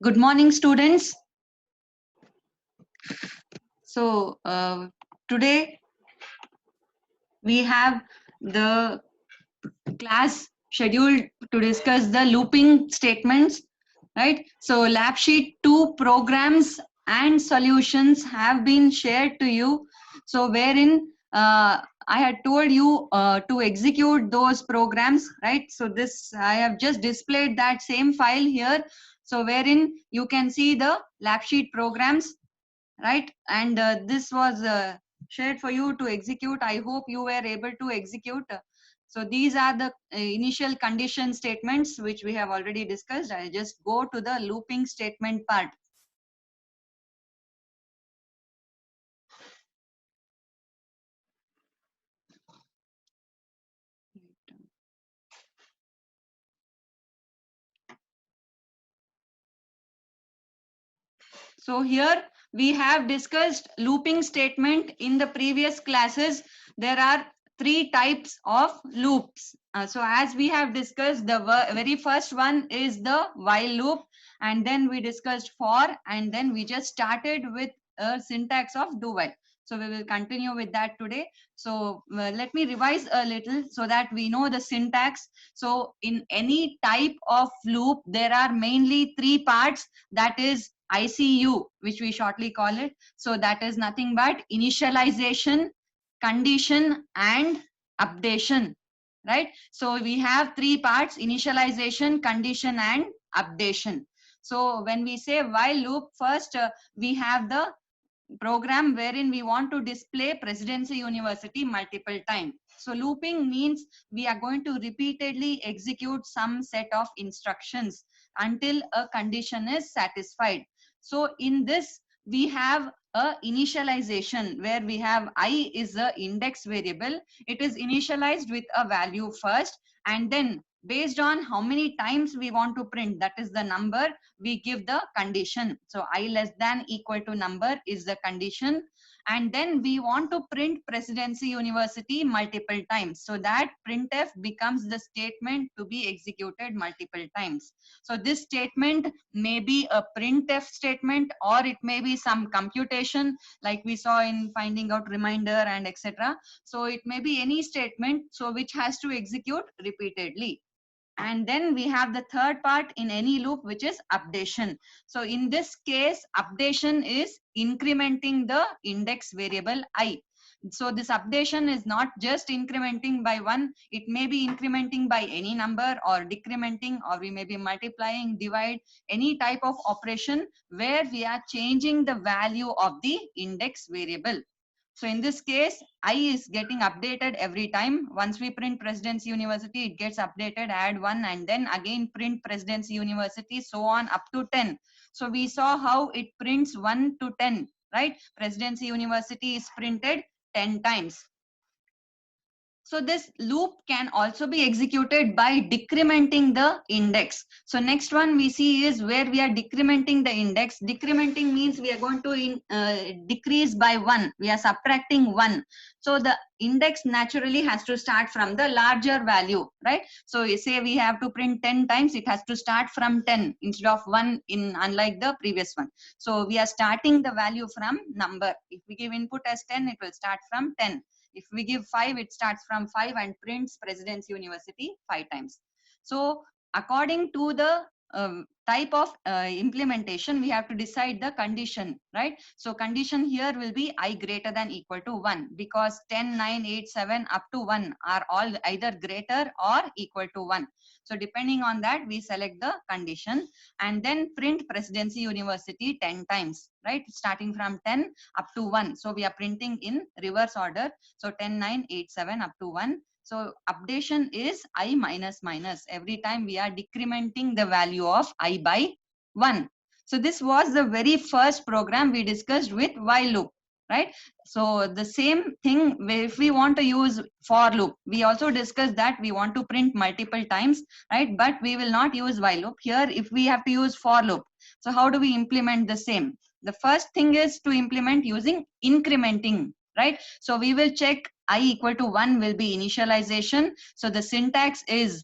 Good morning, students. So, today we have the class scheduled to discuss the looping statements, right? So, lab sheet 2 programs and solutions have been shared to you. So, wherein I had told you to execute those programs, right? So, this I have just displayed that same file here. So, wherein you can see the lab sheet programs, right? And this was shared for you to execute. I hope you were able to execute. So these are the initial condition statements which we have already discussed. I'll just go to the looping statement part. So here we have discussed looping statement in the previous classes. There are three types of loops. So as we have discussed, the very first one is the while loop, and then we discussed for, and then we just started with a syntax of do while. So we will continue with that today. So let me revise a little so that we know the syntax. So in any type of loop, there are mainly three parts. That is ICU, which we shortly call it. So that is nothing but initialization, condition, and updation, right? So we have three parts: initialization, condition, and updation. So when we say while loop, first we have the program wherein we want to display Presidency University multiple times. So looping means we are going to repeatedly execute some set of instructions until a condition is satisfied. So in this, we have a initialization where we have I is the index variable. It is initialized with a value first, and then based on how many times we want to print, that is the number, we give the condition. So I less than equal to number is the condition, and then we want to print Presidency University multiple times, so that printf becomes the statement to be executed multiple times. So this statement may be a printf statement, or it may be some computation like we saw in finding out reminder and etc. So it may be any statement, so which has to execute repeatedly. And then we have the third part in any loop, which is updation. So in this case, updation is incrementing the index variable I. So this updation is not just incrementing by one, it may be incrementing by any number, or decrementing, or we may be multiplying, divide, any type of operation where we are changing the value of the index variable. So in this case, I is getting updated every time. Once we print Presidency University, it gets updated, add 1, and then again print Presidency University, so on up to 10. So we saw how it prints 1 to 10, right? Presidency University is printed 10 times. So this loop can also be executed by decrementing the index. So next one we see is where we are decrementing the index. Decrementing means we are going to decrease by 1. We are subtracting 1. So the index naturally has to start from the larger value, right? So you say we have to print 10 times, it has to start from 10 instead of 1, in unlike the previous one. So we are starting the value from number. If we give input as 10, it will start from 10. If we give 5, it starts from 5 and prints Presidency University 5 times. So according to the type of implementation, we have to decide the condition, right? So condition here will be I greater than equal to 1, because 10, 9, 8, 7 up to 1 are all either greater or equal to 1. So depending on that, we select the condition and then print Presidency University 10 times, right? Starting from 10 up to 1. So we are printing in reverse order. So 10, 9, 8, 7 up to 1. So updation is I minus minus. Every time we are decrementing the value of I by 1. So this was the very first program we discussed with while loop, right? So the same thing, if we want to use for loop, we also discussed that we want to print multiple times, right? But we will not use while loop. Here, if we have to use for loop, so how do we implement the same? The first thing is to implement using incrementing, right? So we will check I equal to 1 will be initialization. So the syntax is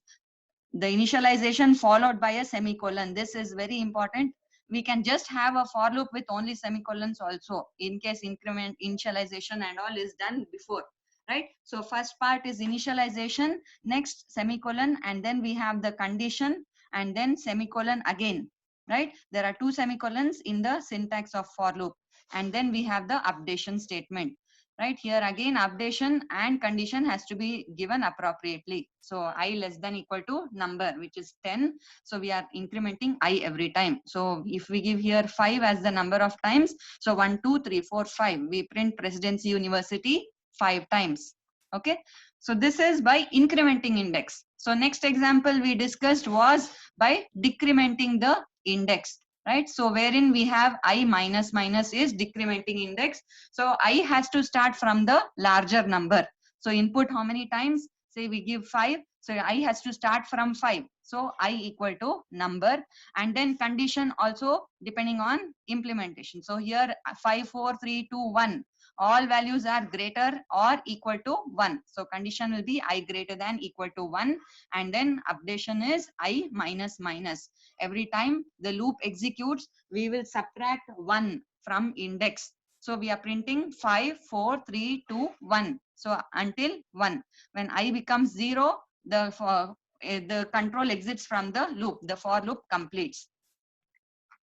the initialization followed by a semicolon. This is very important. we can just have a for loop with only semicolons also, in case increment, initialization and all is done before, right? So first part is initialization, next semicolon, and then we have the condition, and then semicolon again, right? There are two semicolons in the syntax of for loop, and then we have the updation statement, right? Here again updation and condition has to be given appropriately. So I less than equal to number, which is 10. So we are incrementing I every time. So if we give here 5 as the number of times, so 1 2 3 4 5, we print Presidency University 5 times. Okay, so this is by incrementing index. So next example we discussed was by decrementing the index, right? So wherein we have I minus minus is decrementing index. So I has to start from the larger number. So input how many times? Say we give 5. So I has to start from 5. So I equal to number, and then condition also depending on implementation. So here 5 4 3 2 1, all values are greater or equal to 1. So condition will be I greater than equal to 1, and then updation is I minus minus. Every time the loop executes, we will subtract 1 from index. So we are printing 5 4 3 2 1. So until 1. When I becomes 0, the control exits from the loop, the for loop completes,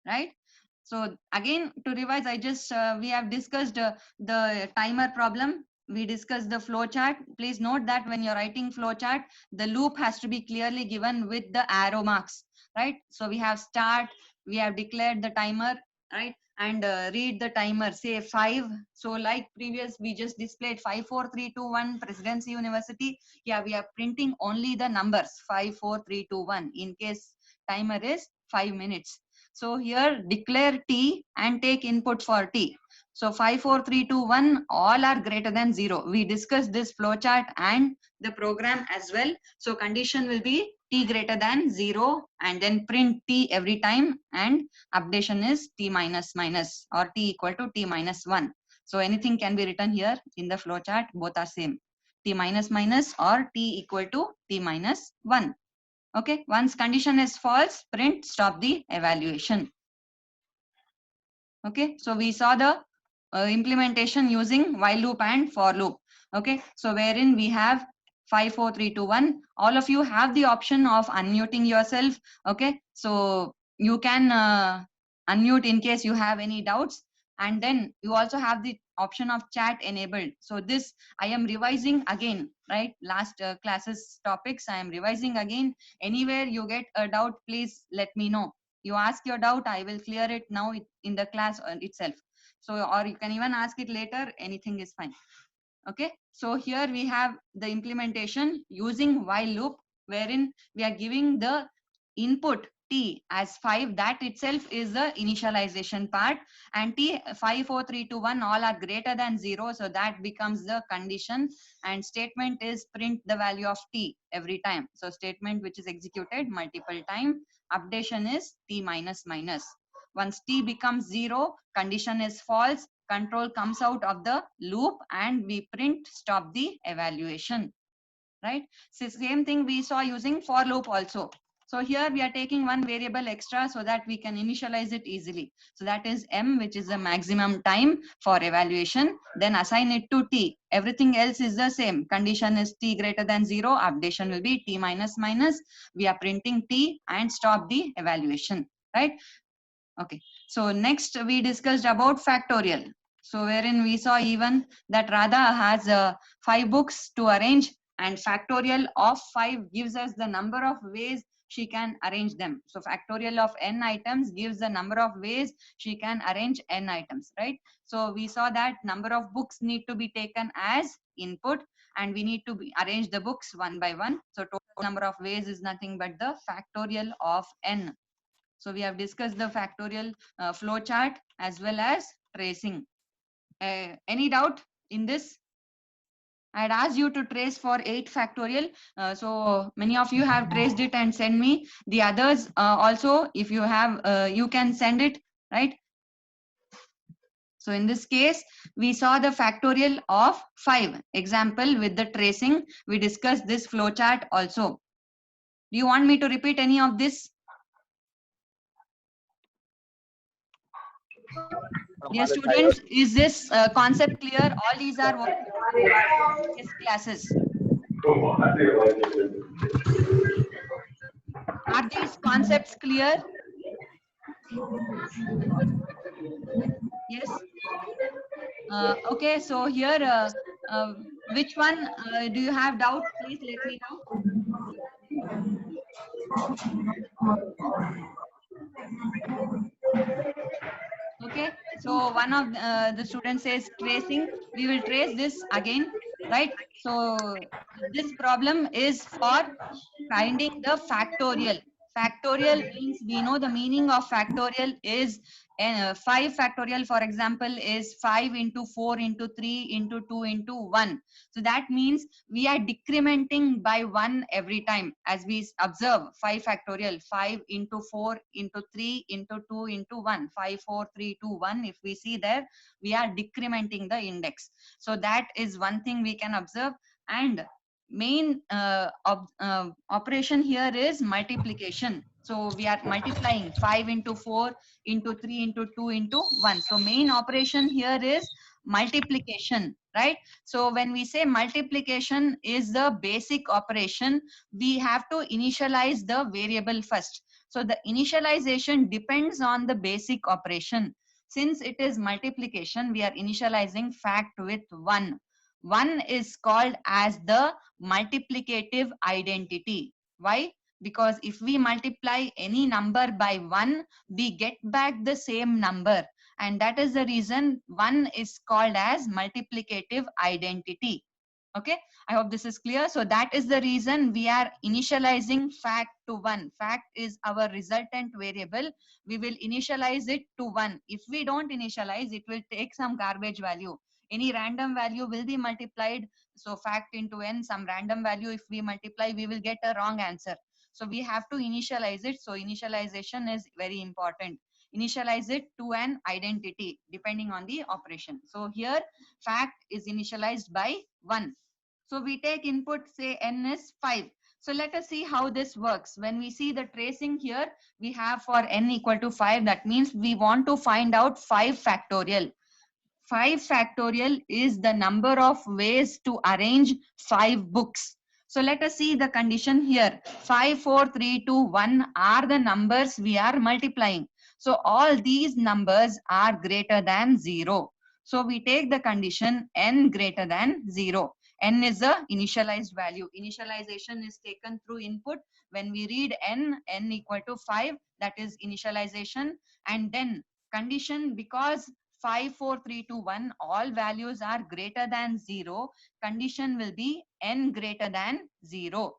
right? So again, to revise, I just we have discussed the timer problem. We discussed the flow chart. Please note that when you're writing flow chart, the loop has to be clearly given with the arrow marks, right? So we have start, we have declared the timer, right? And read the timer, say 5. So like previous, we just displayed 5 4 3 2 1 Presidency University. Yeah, we are printing only the numbers 5 4 3 2 1 in case timer is 5 minutes. So here declare T and take input for T. So 5 4 3 2 1, all are greater than 0. We discussed this flowchart and the program as well. So condition will be T greater than 0, and then print T every time, and updation is T minus minus or T equal to T minus 1. So anything can be written here in the flowchart, both are same. T minus minus or T equal to T minus 1. Okay, once condition is false, print stop the evaluation. Okay, so we saw the implementation using while loop and for loop. Okay, so wherein we have 5 4 3 2 1. All of you have the option of unmuting yourself. Okay, so you can unmute in case you have any doubts, and then you also have the option of chat enabled. So this I am revising again, right? Last classes topics I am revising again. Anywhere you get a doubt, please let me know. You ask your doubt, I will clear it now in the class itself. So, or you can even ask it later, anything is fine. Okay, so here we have the implementation using while loop, wherein we are giving the input T as 5. That itself is the initialization part, and T 5 4 3 2 1 all are greater than 0. So that becomes the condition, and statement is print the value of T every time. So statement which is executed multiple time. Updation is T minus minus. Once T becomes 0, condition is false, control comes out of the loop, and we print stop the evaluation, right? So same thing we saw using for loop also. So here we are taking one variable extra so that we can initialize it easily. So that is M, which is the maximum time for evaluation. Then assign it to T. Everything else is the same. Condition is T greater than 0. Updation will be T minus minus. We are printing T and stop the evaluation, right? Okay, so next we discussed about factorial. So wherein we saw even that Radha has 5 books to arrange, and factorial of 5 gives us the number of ways she can arrange them. So factorial of n items gives the number of ways she can arrange n items, right? So we saw that number of books need to be taken as input, and we need to arrange the books one by one. So total number of ways is nothing but the factorial of n. So we have discussed the factorial flow chart as well as tracing. Any doubt in this? I had asked you to trace for 8 factorial. So many of you have traced it and send me. The others also, if you have, you can send it, right? So in this case, we saw the factorial of 5. Example with the tracing, we discussed this flow chart also. Do you want me to repeat any of this? Yes, students, is this concept clear? All these are what we have discussed in previous classes. Are these concepts clear? Yes. Okay, so here, which one do you have doubt? Please let me know. Okay, so one of the students says tracing. We will trace this again, right? So this problem is for finding the factorial. Factorial means we know the meaning of factorial is 5 factorial, for example, is 5 into 4 into 3 into 2 into 1. So that means we are decrementing by 1 every time. As we observe 5 factorial, 5 into 4 into 3 into 2 into 1, 5, 4, 3, 2, 1. If we see there, we are decrementing the index. So that is one thing we can observe. And main operation here is multiplication. So we are multiplying 5 into 4 into 3 into 2 into 1. So main operation here is multiplication, right? So when we say multiplication is the basic operation, we have to initialize the variable first. So the initialization depends on the basic operation. Since it is multiplication, we are initializing fact with 1. 1 is called as the multiplicative identity. Why? Because if we multiply any number by 1, we get back the same number. And that is the reason 1 is called as multiplicative identity. Okay, I hope this is clear. So that is the reason we are initializing fact to 1. Fact is our resultant variable. We will initialize it to 1. If we don't initialize, it will take some garbage value. Any random value will be multiplied. So fact into n, some random value, if we multiply, we will get a wrong answer. So we have to initialize it. So initialization is very important. Initialize it to an identity depending on the operation. So here fact is initialized by 1. So we take input, say n is 5. So let us see how this works. When we see the tracing here, we have for n equal to 5. That means we want to find out 5 factorial. 5 factorial is the number of ways to arrange 5 books. So let us see the condition here. 5, 4, 3, 2, 1 are the numbers we are multiplying. So all these numbers are greater than 0. So we take the condition n greater than 0. N is the initialized value. Initialization is taken through input. When we read n equal to 5, that is initialization. And then condition, because 5, 4, 3, 2, 1, all values are greater than 0, condition will be n greater than 0.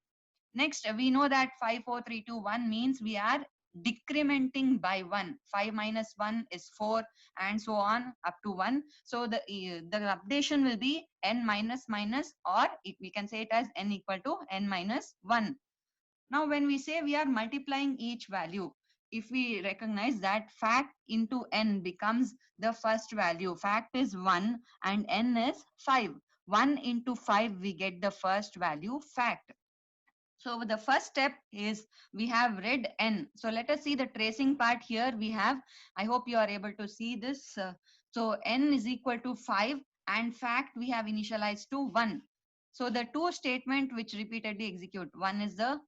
Next, we know that 5, 4, 3, 2, 1 means we are decrementing by 1. 5 minus 1 is 4 and so on up to 1. So the updation will be n minus minus, or we can say it as n equal to n minus 1. Now, when we say we are multiplying each value, if we recognize that fact into n becomes the first value, fact is 1 and n is 5. 1 into 5, we get the first value, fact. So the first step is we have read n. So let us see the tracing part here. We have, I hope you are able to see this. So n is equal to 5 and fact we have initialized to 1. So the two statement which repeatedly execute, one is the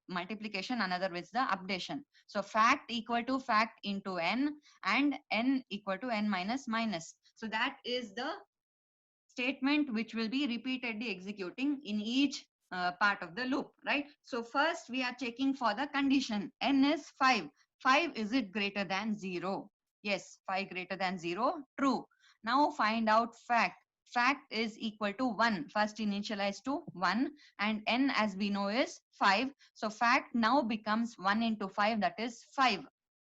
multiplication, another is the updation. So fact equal to fact into n and n equal to n minus minus. So that is the statement which will be repeatedly executing in each part of the loop, right? So first we are checking for the condition. N is 5. 5, is it greater than 0? Yes, 5 greater than 0, true. Now find out fact. Fact is equal to 1. First initialize to 1 and n as we know is 5. So fact now becomes 1 into 5, that is 5.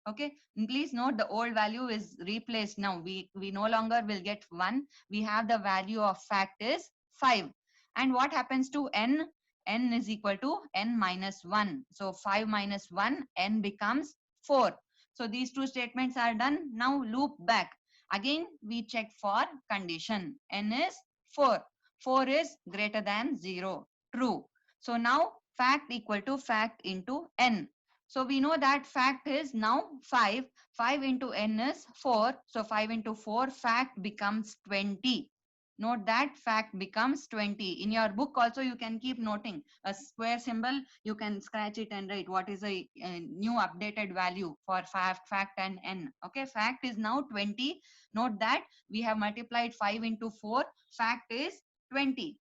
Okay, please note the old value is replaced now. We no longer will get 1. We have the value of fact is 5. And what happens to n? N is equal to n minus 1. So 5 minus 1, n becomes 4. So these two statements are done. Now loop back. Again, we check for condition. N is 4. 4 is greater than 0. True. So now fact equal to fact into n. So we know that fact is now 5. 5 into n is 4. So 5 into 4, fact becomes 20. Note that fact becomes 20. In your book also you can keep noting a square symbol. You can scratch it and write what is a new updated value for fact and n. Okay, fact is now 20. Note that we have multiplied 5 into 4. Fact is 20.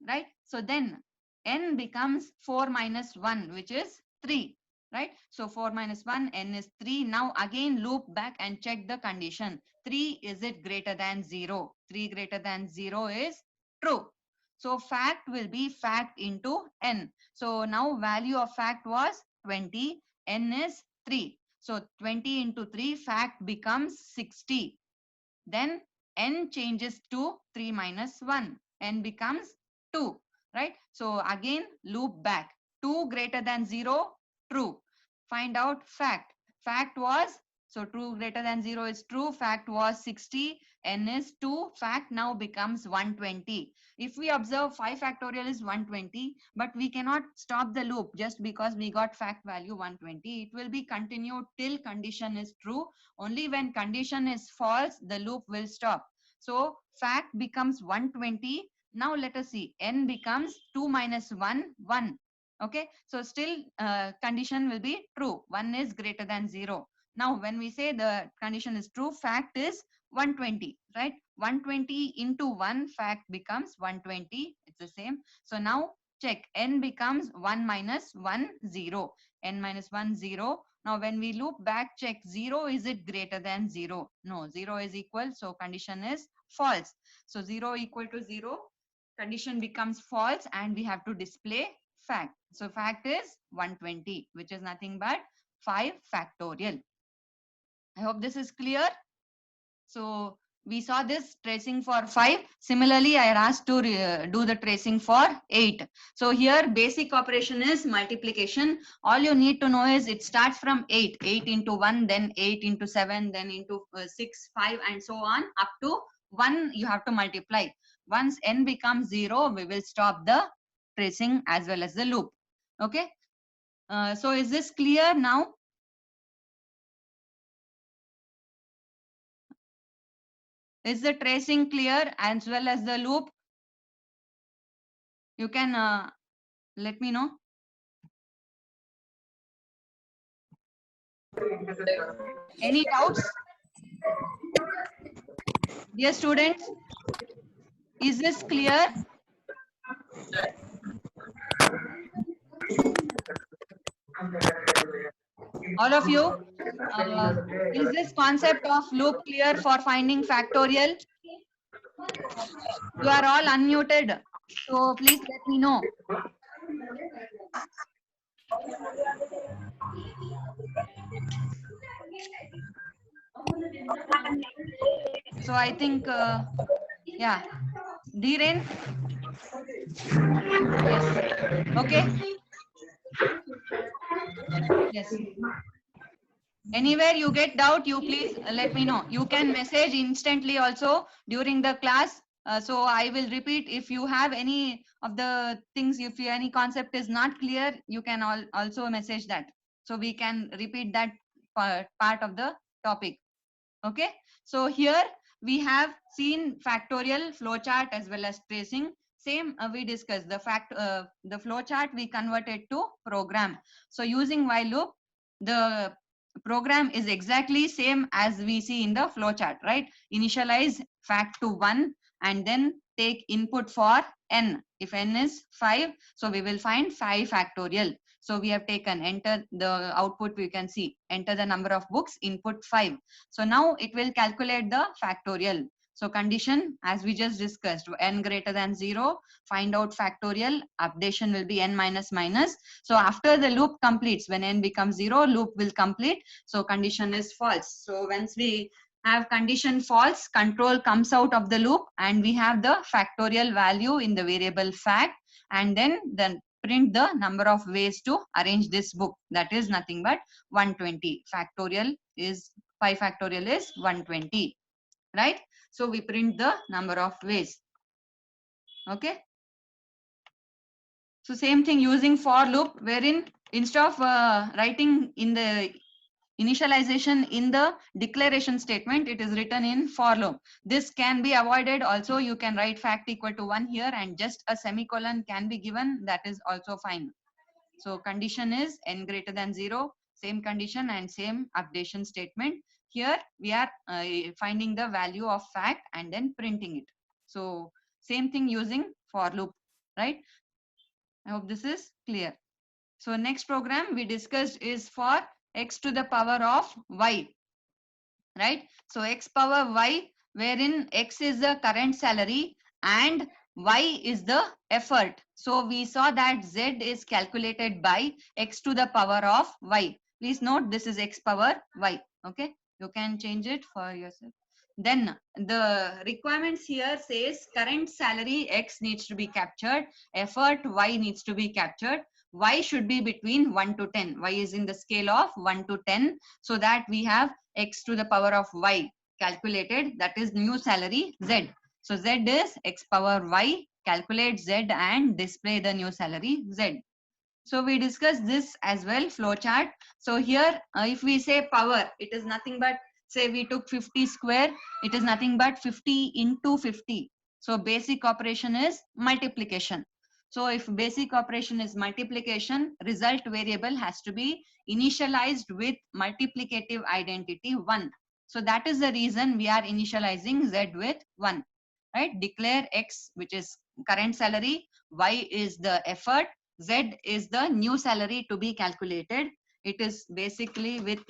Right? So then n becomes 4 minus 1, which is 3. Right? So 4 minus 1, n is 3. Now again loop back and check the condition. 3, is it greater than 0? 3 greater than 0 is true. So fact will be fact into n. So now value of fact was 20, n is 3. So 20 into 3, fact becomes 60. Then n changes to 3 minus 1. N becomes 2. Right? So again loop back. 2 greater than 0, true. Find out fact. Fact was, so true greater than 0 is true. Fact was 60. N is 2. Fact now becomes 120. If we observe 5 factorial is 120, but we cannot stop the loop just because we got fact value 120. It will be continued till condition is true. Only when condition is false, the loop will stop. So fact becomes 120. Now let us see. N becomes 2 minus 1, 1. Okay, so still condition will be true. 1 is greater than 0. Now when we say the condition is true, fact is 120, right? 120 into 1, fact becomes 120. It's the same. So now check. N becomes 1 minus 1, 0. N minus 1, 0. Now when we loop back, check 0, is it greater than 0? No, 0 is equal. So condition is false. So 0 equal to 0. Condition becomes false and we have to display fact. So fact is 120, which is nothing but 5 factorial. I hope this is clear. So we saw this tracing for 5. Similarly, I asked to do the tracing for 8. So here basic operation is multiplication. All you need to know is it starts from 8. 8 into 1, then 8 into 7, then into 6, 5 and so on. Up to 1 you have to multiply. Once n becomes 0, we will stop the tracing as well as the loop. Okay. So is this clear now? Is the tracing clear as well as the loop? You can let me know. Any doubts? Dear students, is this clear? All of you, is this concept of loop clear for finding factorial? You are all unmuted, so please let me know. So I think, yeah, Dhiren? Yes. Okay. Yes. Anywhere you get doubt, you please let me know. You can message instantly also during the class. So I will repeat. If you have any of the things, if any concept is not clear, you can also message that. So we can repeat that part of the topic. Okay. So here we have seen factorial, flowchart as well as tracing. Same we discussed the flowchart we converted to program. So using while loop, the program is exactly same as we see in the flowchart, right? Initialize fact to 1 and then take input for n. If n is 5, so we will find 5 factorial. So we have taken enter the output, we can see enter the number of books, input 5. So now it will calculate the factorial. So condition as we just discussed, n greater than 0, find out factorial, updation will be n minus minus. So after the loop completes, when n becomes 0, loop will complete. So condition is false. So once we have condition false, control comes out of the loop and we have the factorial value in the variable fact, and then print the number of ways to arrange this book. That is nothing but 120. Factorial is 5 factorial is 120, right? So we print the number of ways. Okay. So same thing using for loop, wherein instead of writing in the initialization in the declaration statement, it is written in for loop. This can be avoided also. You can write fact equal to 1 here and just a semicolon can be given. That is also fine. So condition is n greater than 0, same condition and same updation statement. Here we are finding the value of fact and then printing it. So same thing using for loop, right? I hope this is clear. So next program we discussed is for x to the power of y, right? So x power y, wherein x is the current salary and y is the effort. So we saw that z is calculated by x to the power of y. Please note this is x power y. Okay, you can change it for yourself. Then the requirements here says current salary x needs to be captured, effort y needs to be captured, y should be between 1 to 10. Y is in the scale of 1 to 10, so that we have x to the power of y calculated, that is new salary z. So z is x power y, calculate z and display the new salary z. So we discussed this as well, flow chart. So here if we say power, it is nothing but, say we took 50 square, it is nothing but 50 into 50. So basic operation is multiplication. So if basic operation is multiplication, result variable has to be initialized with multiplicative identity 1. So that is the reason we are initializing z with 1, right? Declare x, which is current salary, y is the effort, z is the new salary to be calculated. It is basically with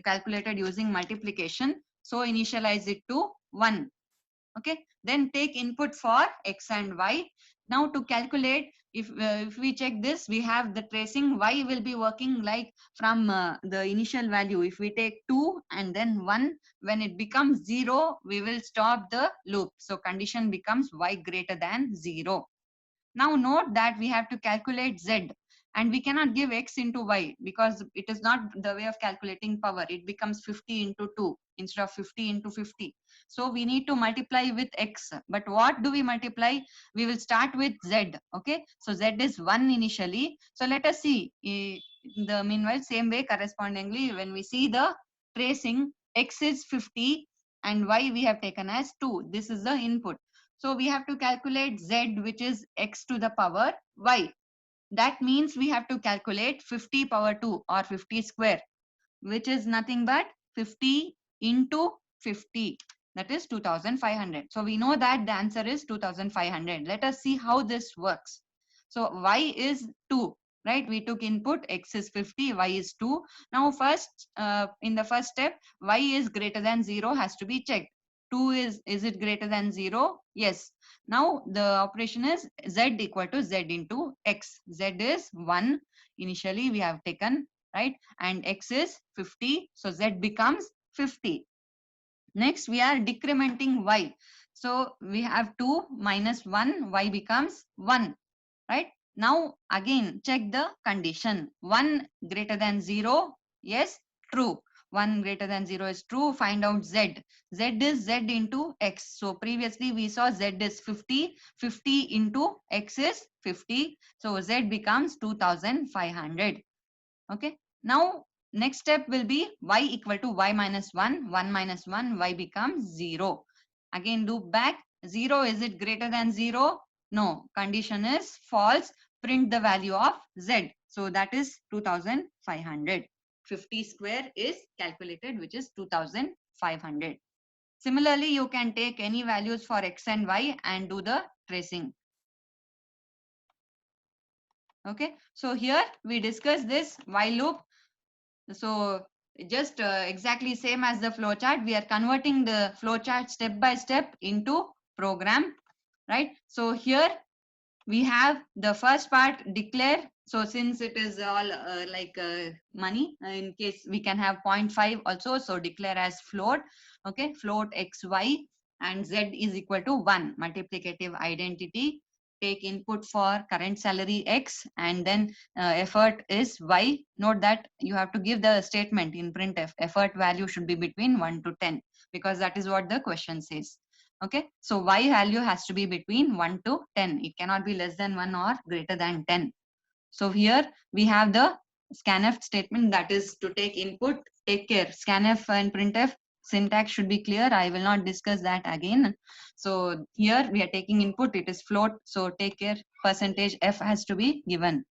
calculated using multiplication. So initialize it to 1. Okay, then take input for x and y. Now to calculate, if we check this, we have the tracing. Y will be working like from the initial value. If we take 2 and then 1, when it becomes 0, we will stop the loop. So condition becomes y greater than 0. Now note that we have to calculate z, and we cannot give x into y because it is not the way of calculating power. It becomes 50 into 2 instead of 50 into 50. So we need to multiply with x. But what do we multiply? We will start with z. Okay, so z is 1 initially. So let us see in the meanwhile, same way correspondingly, when we see the tracing, x is 50 and y we have taken as 2. This is the input. So we have to calculate z, which is x to the power y. That means we have to calculate 50 power 2 or 50 square, which is nothing but 50 into 50. That is 2500. So we know that the answer is 2500. Let us see how this works. So y is 2, right? We took input, x is 50, y is 2. Now first, in the first step, y is greater than 0 has to be checked. 2 is it greater than 0? Yes. Now the operation is z equal to z into x. Z is 1. Initially we have taken, right? And x is 50. So z becomes 50. Next, we are decrementing y. So we have 2 minus 1, y becomes 1, right? Now again check the condition. 1 greater than 0, yes, true. 1 greater than 0 is true. Find out z. Z is z into x. So previously we saw z is 50. 50 into x is 50. So z becomes 2500. Okay. Now next step will be y equal to y minus 1. 1 minus 1, y becomes 0. Again loop back. 0, is it greater than 0? No. Condition is false. Print the value of z. So that is 2500. 50 square is calculated, which is 2500. Similarly, you can take any values for x and y and do the tracing. Okay. So here we discuss this while loop. So just exactly same as the flow chart, we are converting the flow chart step by step into program, right? So here we have the first part, declare. So since it is all like money, in case we can have 0.5 also, so declare as float. Okay, float xy and z is equal to 1, multiplicative identity. Take input for current salary x and then effort is y. Note that you have to give the statement in printf. Effort value should be between 1 to 10 because that is what the question says. Okay, so y value has to be between 1 to 10. It cannot be less than 1 or greater than 10. So here we have the scanf statement, that is to take input. Take care, scanf and printf syntax should be clear. I will not discuss that again. So here we are taking input, it is float, so take care, percentage f has to be given.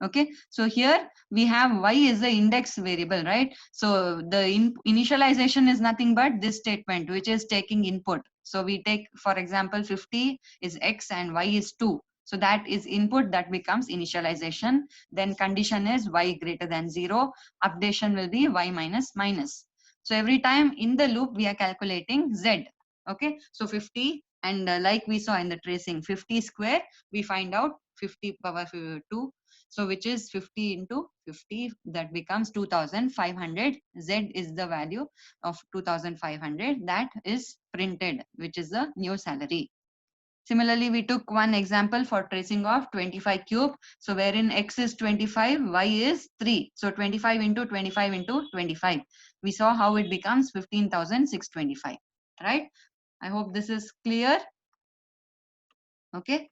Okay, so here we have y is the index variable, right? So the initialization is nothing but this statement which is taking input. So we take, for example, 50 is x and y is 2. So that is input, that becomes initialization. Then condition is y greater than 0. Updation will be y minus minus. So every time in the loop we are calculating z. Okay, so 50 and like we saw in the tracing, 50 square, we find out 50 power 2. So which is 50 into 50, that becomes 2500. Z is the value of 2500 that is printed, which is the new salary. Similarly, we took one example for tracing of 25 cube. So wherein x is 25, y is 3. So 25 into 25 into 25. We saw how it becomes 15,625, right? I hope this is clear. Okay.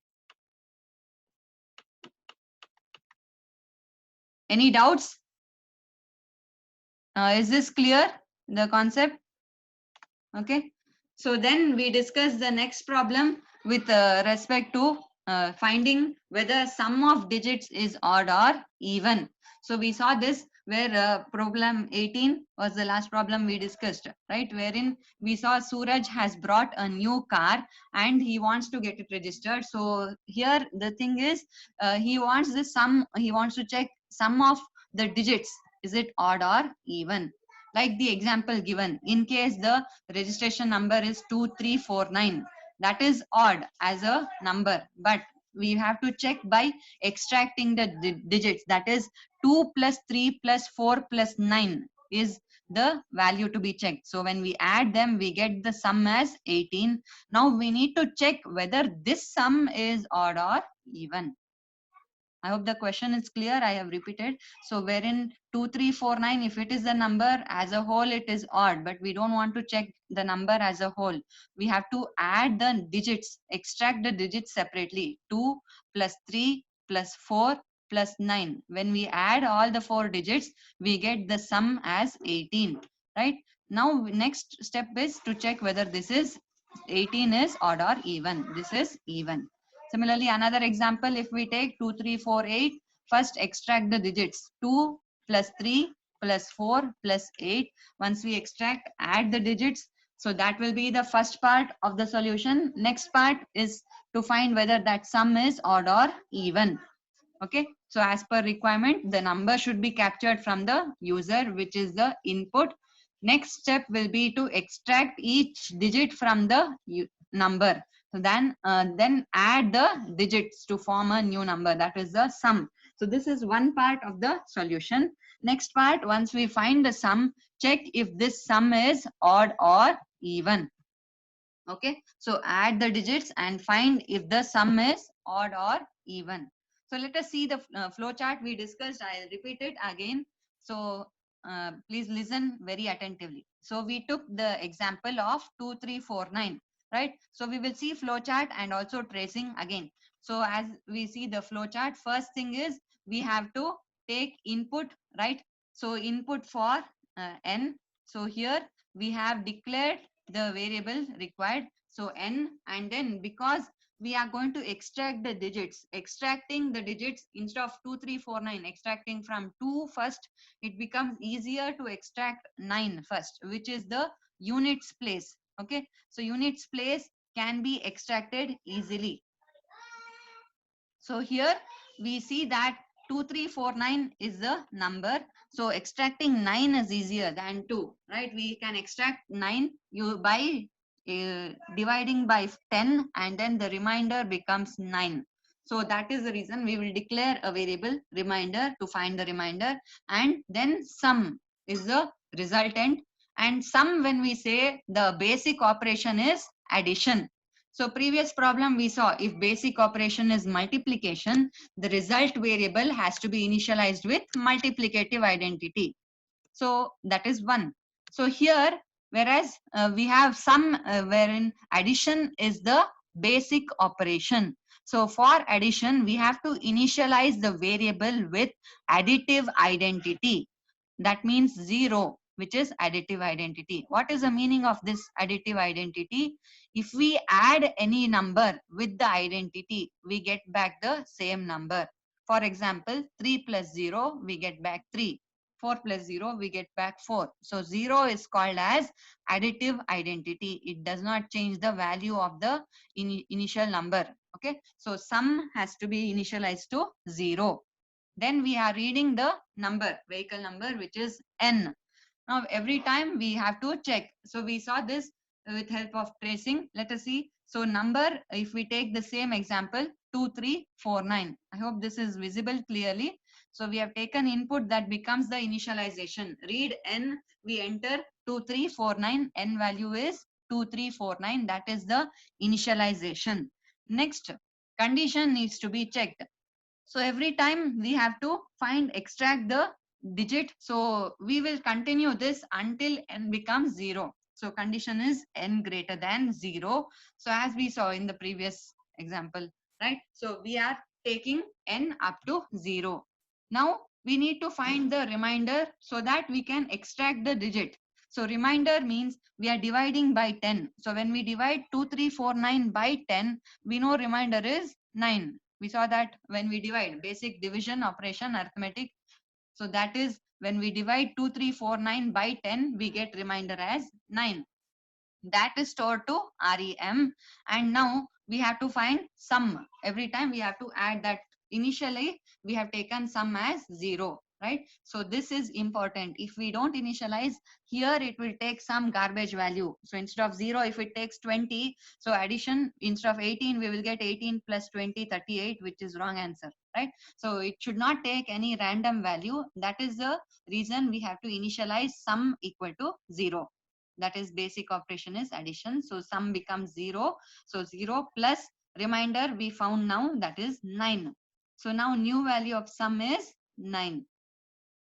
Any doubts? Is this clear, the concept? Okay, so then we discuss the next problem with respect to finding whether sum of digits is odd or even. So we saw this where problem 18 was the last problem we discussed, right? Wherein we saw Suraj has brought a new car and he wants to get it registered. So here the thing is, he wants the sum, he wants to check sum of the digits, is it odd or even? Like the example given, in case the registration number is 2349, that is odd as a number, but we have to check by extracting the digits, that is 2 plus 3 plus 4 plus 9 is the value to be checked. So when we add them, we get the sum as 18. Now we need to check whether this sum is odd or even. I hope the question is clear. I have repeated. So wherein 2349, if it is the number as a whole, it is odd, but we don't want to check the number as a whole. We have to add the digits, extract the digits separately. 2 plus 3 plus 4 plus 9. When we add all the 4 digits, we get the sum as 18, right? Now next step is to check whether this is 18 is odd or even. This is even. Similarly, another example, if we take 2348, first extract the digits 2 plus 3 plus 4 plus 8. Once we extract, add the digits. So that will be the first part of the solution. Next part is to find whether that sum is odd or even. Okay, so as per requirement, the number should be captured from the user, which is the input. Next step will be to extract each digit from the number. So then add the digits to form a new number, that is the sum. So this is one part of the solution. Next part, once we find the sum, check if this sum is odd or even. Okay, so add the digits and find if the sum is odd or even. So let us see the flow chart we discussed. I'll repeat it again. So please listen very attentively. So we took the example of 2349, right? So we will see flow chart and also tracing again. So as we see the flow chart, first thing is we have to take input, right? So input for n. So here we have declared the variable required, so n, and then because we are going to extract the digits, extracting the digits instead of 2349, extracting from 2 first, it becomes easier to extract 9 first, which is the units place. Okay, so units place can be extracted easily. So here we see that 2349 is the number. So extracting 9 is easier than 2, right? We can extract 9 you by dividing by 10, and then the remainder becomes 9. So that is the reason we will declare a variable remainder to find the remainder, and then sum is the resultant. And sum, when we say, the basic operation is addition. So previous problem we saw, if basic operation is multiplication, the result variable has to be initialized with multiplicative identity. So that is one. So here, whereas we have sum wherein addition is the basic operation. So for addition, we have to initialize the variable with additive identity. That means 0, which is additive identity. What is the meaning of this additive identity? If we add any number with the identity, we get back the same number. For example, 3 plus 0, we get back 3. 4 plus 0, we get back 4. So 0 is called as additive identity. It does not change the value of the initial number. Okay, so sum has to be initialized to 0. Then we are reading the number, vehicle number, which is N. Now every time we have to check. So we saw this with help of tracing. Let us see. So number, if we take the same example, 2349. I hope this is visible clearly. So we have taken input that becomes the initialization. Read N, we enter 2349. N value is 2349. That is the initialization. Next, condition needs to be checked. So every time we have to extract the digit. So we will continue this until n becomes 0. So condition is n greater than 0. So as we saw in the previous example, right? So we are taking n up to 0. Now we need to find the remainder so that we can extract the digit. So remainder means we are dividing by 10. So when we divide 2349 by 10, we know remainder is 9. We saw that when we divide basic division operation arithmetic. So that is when we divide 2349 by 10, we get remainder as 9. That is stored to REM. And now we have to find sum. Every time we have to add that. Initially we have taken sum as 0, right? So this is important. If we don't initialize here, it will take some garbage value. So instead of 0, if it takes 20, so addition, instead of 18, we will get 18 plus 20, 38, which is wrong answer, right? So it should not take any random value. That is the reason we have to initialize sum equal to 0. That is basic operation is addition. So sum becomes 0. So 0 plus remainder we found now, that is 9. So now new value of sum is 9.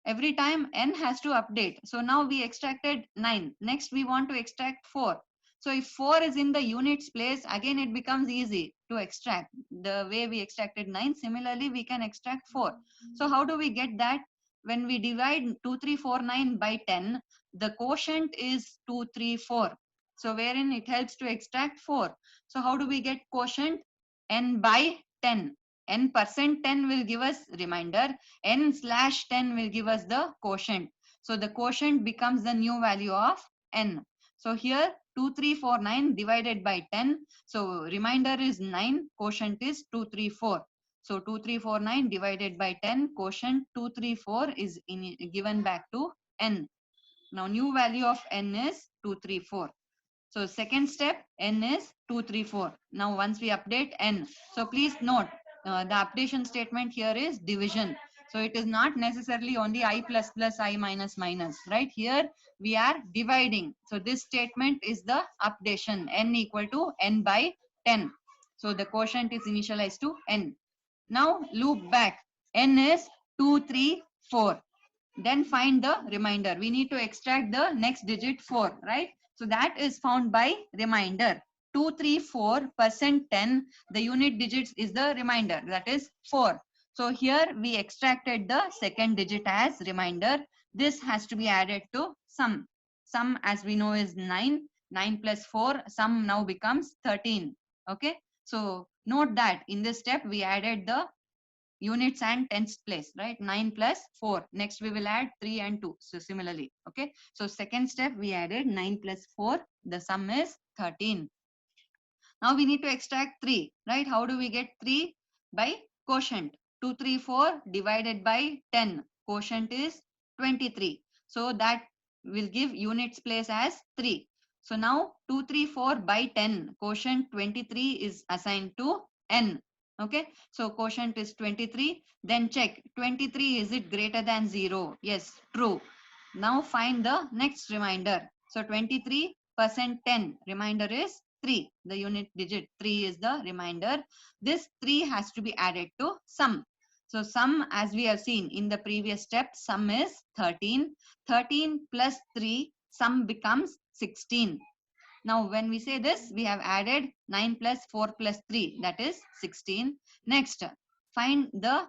Every time n has to update. So now we extracted 9. Next we want to extract 4. So if 4 is in the units place, again it becomes easy to extract. The way we extracted 9, similarly we can extract 4. So how do we get that? When we divide 2349 by 10, the quotient is 234. So wherein it helps to extract 4. So how do we get quotient? N by 10. N percent 10 will give us remainder. N slash 10 will give us the quotient. So the quotient becomes the new value of n. So here 2349 divided by 10. So remainder is 9, quotient is 234. So 2349 divided by 10, quotient 234 is given back to n. Now new value of n is 234. So second step, n is 234. Now once we update n, so please note the updation statement here is division. So it is not necessarily only I plus plus I minus minus, right? Here we are dividing. So this statement is the updation, n equal to n by 10. So the quotient is initialized to n. Now loop back, n is 234. Then find the remainder. We need to extract the next digit 4, right? So that is found by remainder. 234% 10, the unit digits is the remainder, that is 4. So here we extracted the second digit as remainder. This has to be added to sum. Sum as we know is 9. 9 plus 4, sum now becomes 13. Okay. So note that in this step we added the units and tens place, right? 9 plus 4. Next we will add 3 and 2. So similarly, okay. So second step we added 9 plus 4. The sum is 13. Now we need to extract 3, right? How do we get 3? By quotient. 234 divided by 10. Quotient is 23. So that will give units place as 3. So now 234 by 10. Quotient 23 is assigned to n. Okay. So quotient is 23. Then check 23, is it greater than 0? Yes, true. Now find the next remainder. So 23% 10. Remainder is 3. The unit digit 3 is the remainder. This 3 has to be added to sum. So sum, as we have seen in the previous step, sum is 13. 13 plus 3, sum becomes 16. Now when we say this, we have added 9 plus 4 plus 3, that is 16. Next, find the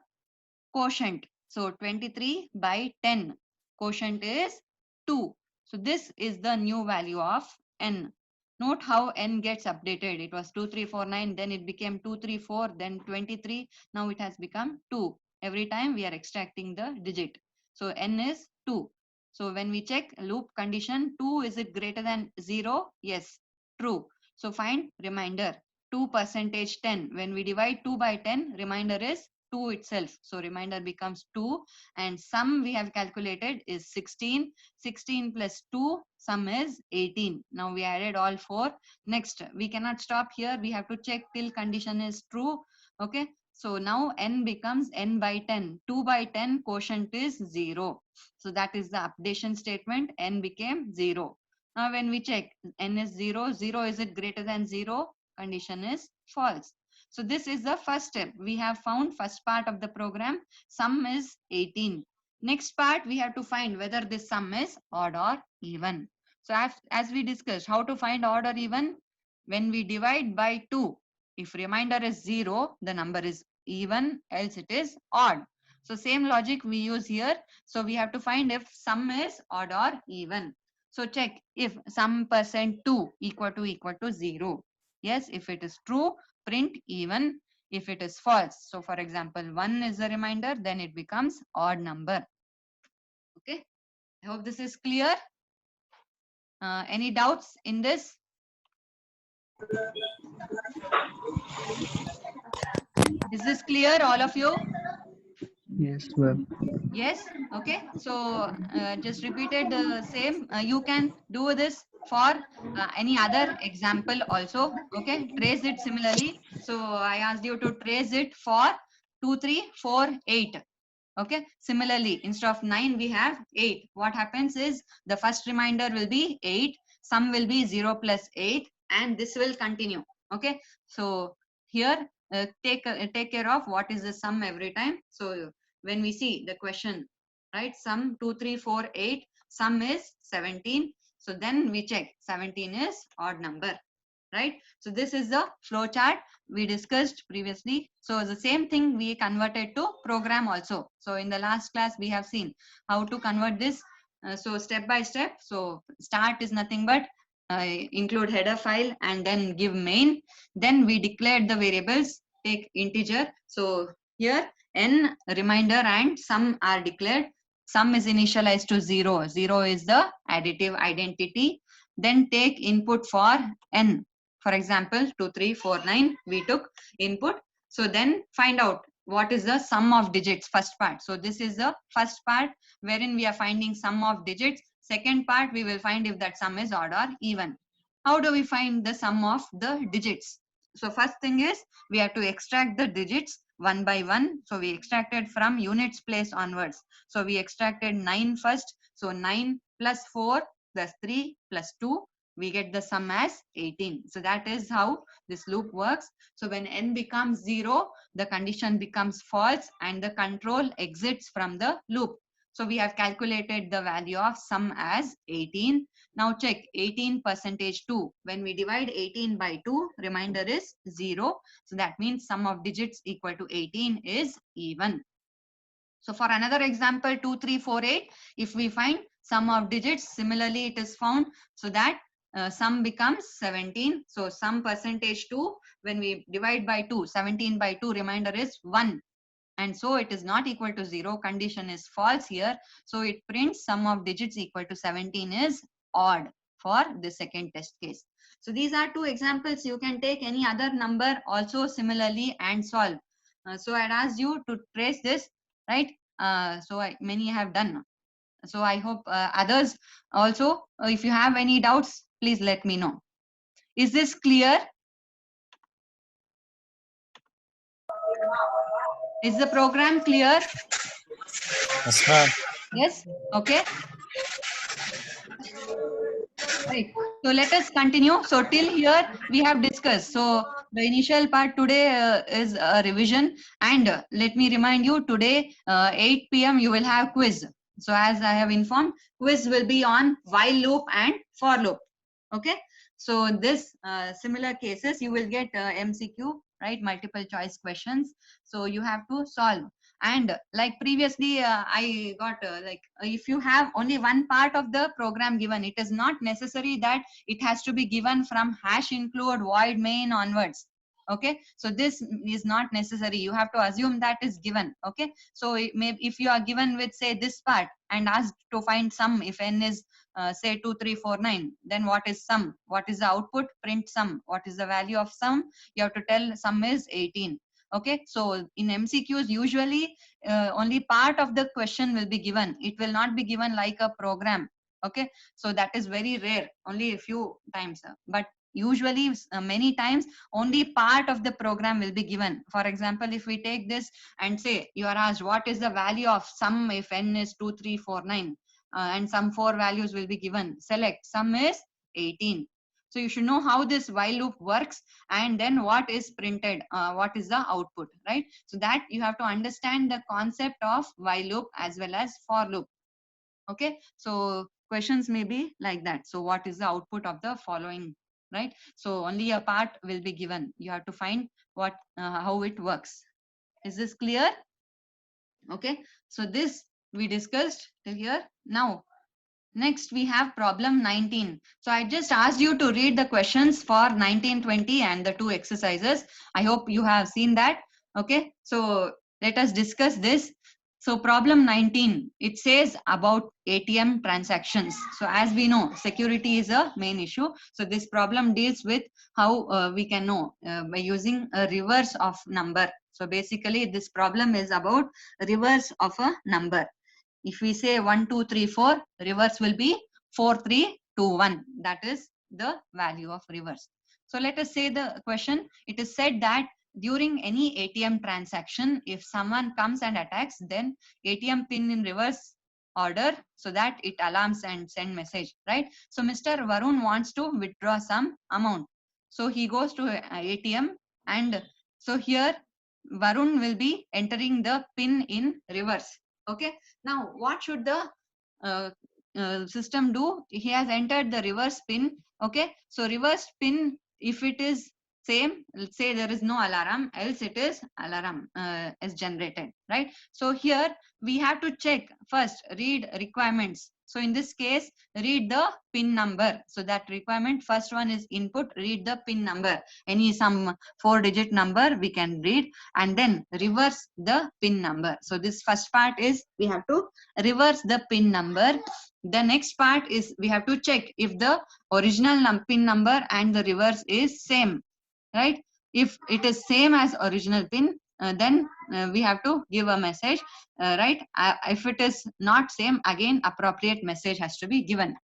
quotient. So 23 by 10, quotient is 2. So this is the new value of n. Note how n gets updated. It was 2349, then it became 234, then 23. Now it has become 2. Every time we are extracting the digit. So n is 2. So when we check loop condition, 2, is it greater than 0? Yes, true. So find remainder. 2 percentage 10. When we divide 2 by 10, remainder is 2 itself. So remainder becomes 2, and sum we have calculated is 16. 16 plus 2, sum is 18. Now we added all 4. Next, we cannot stop here. We have to check till condition is true. Okay. So now n becomes n by 10. 2 by 10 quotient is 0. So that is the updation statement. N became 0. Now when we check n is 0, 0, is it greater than 0? Condition is false. So this is the first step. We have found first part of the program. Sum is 18. Next part, we have to find whether this sum is odd or even. So as we discussed, how to find odd or even? When we divide by 2, if remainder is 0, the number is even, else it is odd. So same logic we use here. So we have to find if sum is odd or even. So check if sum percent 2 equal to 0. Yes, if it is true, print even. If it is false, so for example 1 is a remainder, then it becomes odd number. Okay, I hope this is clear. Any doubts in this? Is this clear, all of you? Yes, well. Yes. Okay, so just repeated the same. You can do this for any other example also. Okay, trace it similarly. So I asked you to trace it for 2 3 4 8. Okay, similarly instead of 9 we have 8. What happens is the first remainder will be 8, sum will be 0 plus 8, and this will continue. Okay, so here take care of what is the sum every time. So when we see the question, right, sum 2 3 4 8, sum is 17. So then we check 17 is odd number, right? So this is the flow chart we discussed previously. So the same thing we converted to program also. So in the last class we have seen how to convert this. So step by step. So start is nothing but include header file and then give main. Then we declared the variables, take integer. So here n, remainder and sum are declared. Sum is initialized to 0. 0 is the additive identity. Then take input for n. For example, 2 3 4 9, we took input. So then find out what is the sum of digits, first part. So this is the first part wherein we are finding sum of digits. Second part, we will find if that sum is odd or even. How do we find the sum of the digits? So first thing is we have to extract the digits one by one. So we extracted from units place onwards. So we extracted 9 first. So 9 plus 4 plus 3 plus 2, we get the sum as 18. So that is how this loop works. So when n becomes 0, the condition becomes false and the control exits from the loop. So we have calculated the value of sum as 18. Now check 18 percentage 2. When we divide 18 by 2, remainder is 0. So that means sum of digits equal to 18 is even. So for another example, 2 3 4 8, if we find sum of digits, similarly it is found. So that sum becomes 17. So sum percentage 2, when we divide by 2, 17 by 2, remainder is 1. And so it is not equal to 0. Condition is false here. So it prints sum of digits equal to 17 is odd for the second test case. So these are two examples. You can take any other number also similarly and solve. So I'd asked you to trace this, right? Many have done. So I hope others also, if you have any doubts, please let me know. Is this clear? Is the program clear? Yes, ma'am. Yes. Okay. Right. So let us continue. So till here we have discussed. So the initial part today is a revision, and let me remind you, today 8 p.m. you will have quiz. So as I have informed, quiz will be on while loop and for loop. Okay. So this similar cases you will get MCQ, right? Multiple choice questions. So you have to solve. And like previously I got like if you have only one part of the program given, it is not necessary that it has to be given from hash include void main onwards. Okay, so this is not necessary. You have to assume that is given. Okay, so if you are given with say this part and asked to find sum, if n is say 2349, then what is sum? What is the output? Print sum. What is the value of sum? You have to tell sum is 18. Okay, so in MCQs usually only part of the question will be given. It will not be given like a program. Okay, so that is very rare, only a few times, but usually many times only part of the program will be given. For example, if we take this and say you are asked what is the value of sum if n is 2349, and some 4 values will be given, select sum is 18. So you should know how this while loop works, and then what is printed, what is the output, right? So that you have to understand the concept of while loop as well as for loop. Okay, so questions may be like that. So what is the output of the following, right? So only a part will be given. You have to find what how it works. Is this clear? Okay, so this we discussed till here. Now next we have problem 19. So I just asked you to read the questions for 19, 20 and the 2 exercises. I hope you have seen that. Okay, so let us discuss this. So problem 19, it says about ATM transactions. So as we know, security is a main issue. So this problem deals with how we can know by using a reverse of number. So basically this problem is about reverse of a number. If we say 1 2 3 4, reverse will be 4 3 2 1. That is the value of reverse. So let us say the question. It is said that during any ATM transaction, if someone comes and attacks, then ATM pin in reverse order so that it alarms and send message, right? So Mr. Varun wants to withdraw some amount. So he goes to ATM, and so here Varun will be entering the pin in reverse. Okay, now what should the uh, system do? He has entered the reverse pin. Okay, so reverse pin, if it is same, let's say there is no alarm, else it is alarm is generated, right? So here we have to check first, read requirements. So in this case, read the pin number. So that requirement, first one is input, read the pin number, any some 4-digit number we can read, and then reverse the pin number. So this first part is we have to reverse the pin number. The next part is we have to check if the original pin number and the reverse is same, right? If it is same as original pin, then we have to give a message, right? If it is not same, again appropriate message has to be given.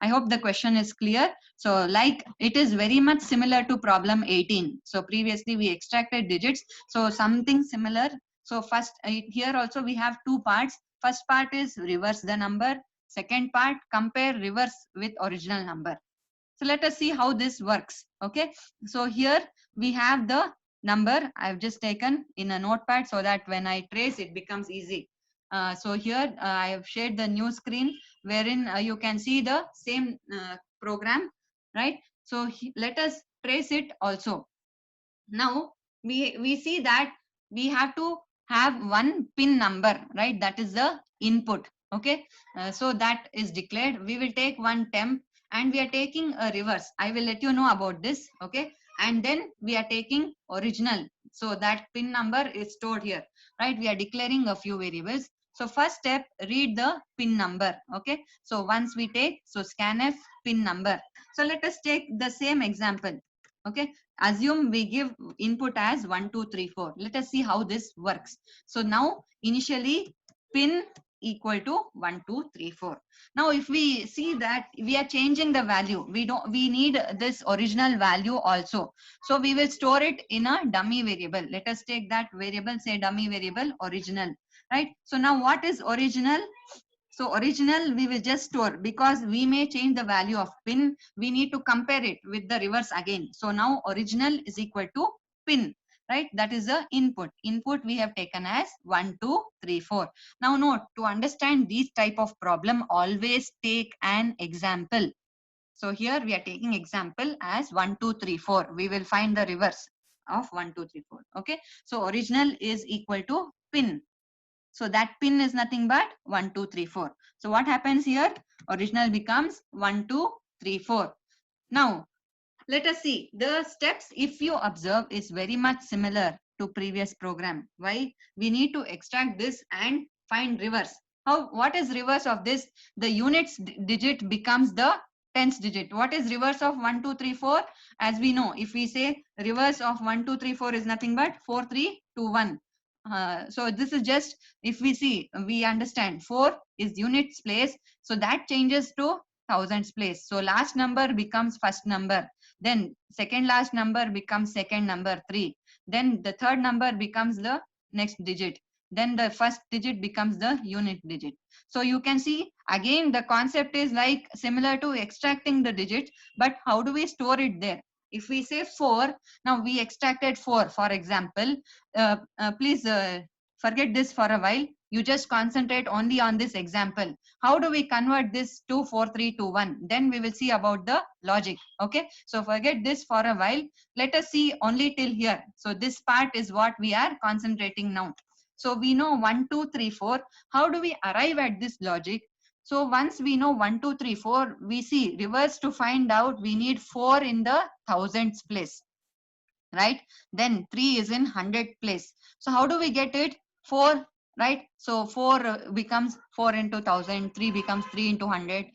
I hope the question is clear. So like it is very much similar to problem 18. So previously we extracted digits. So something similar. So first here also we have 2 parts. First part is reverse the number. Second part, compare reverse with original number. So let us see how this works. Okay. So here we have the number. I've just taken in a notepad so that when I trace it becomes easy. So here I have shared the new screen wherein you can see the same program, right? So let us trace it also. Now we see that we have to have one pin number, right? That is the input. Okay, so that is declared. We will take one temp and we are taking a reverse. I will let you know about this. Okay, and then we are taking original. So that pin number is stored here, right? We are declaring a few variables. So first step, read the pin number. Okay, so once we take, so scanf pin number. So let us take the same example. Okay, assume we give input as 1 2 3 4. Let us see how this works. So now initially pin equal to 1 2 3 4. Now if we see that we are changing the value, we need this original value also. So we will store it in a dummy variable. Let us take that variable, say dummy variable original, right? So now what is original? So original we will just store, because we may change the value of pin. We need to compare it with the reverse again. So now original is equal to pin, right? That is the input. Input we have taken as 1 2 3 4. Now note, to understand these type of problem, always take an example. So here we are taking example as 1, 2, 3, 4. We will find the reverse of 1, 2, 3, 4. Okay. So original is equal to pin. So that pin is nothing but 1, 2, 3, 4. So what happens here? Original becomes 1, 2, 3, 4. Now let us see the steps. If you observe, is very much similar to previous program. Why? We need to extract this and find reverse. How? What is reverse of this? The units digit becomes the tens digit. What is reverse of 1, 2, 3, 4? As we know, if we say reverse of 1, 2, 3, 4 is nothing but 4, 3, 2, 1. So this is just, if we see, we understand 4 is units place, so that changes to thousands place. So last number becomes first number, then second last number becomes second number 3, then the third number becomes the next digit, then the first digit becomes the unit digit. So you can see again the concept is like similar to extracting the digit, but how do we store it there? If we say 4, now we extracted 4, for example. Please forget this for a while. You just concentrate only on this example. How do we convert this to 4, 3, 2, 1? Then we will see about the logic. Okay. So forget this for a while. Let us see only till here. So this part is what we are concentrating now. So we know 1, 2, 3, 4. How do we arrive at this logic? So once we know 1, 2, 3, 4, we see reverse to find out we need 4 in the thousands place, right? Then 3 is in 100 place. So how do we get it? 4, right? So 4 becomes 4 into 1000, 3 becomes 3 into 100,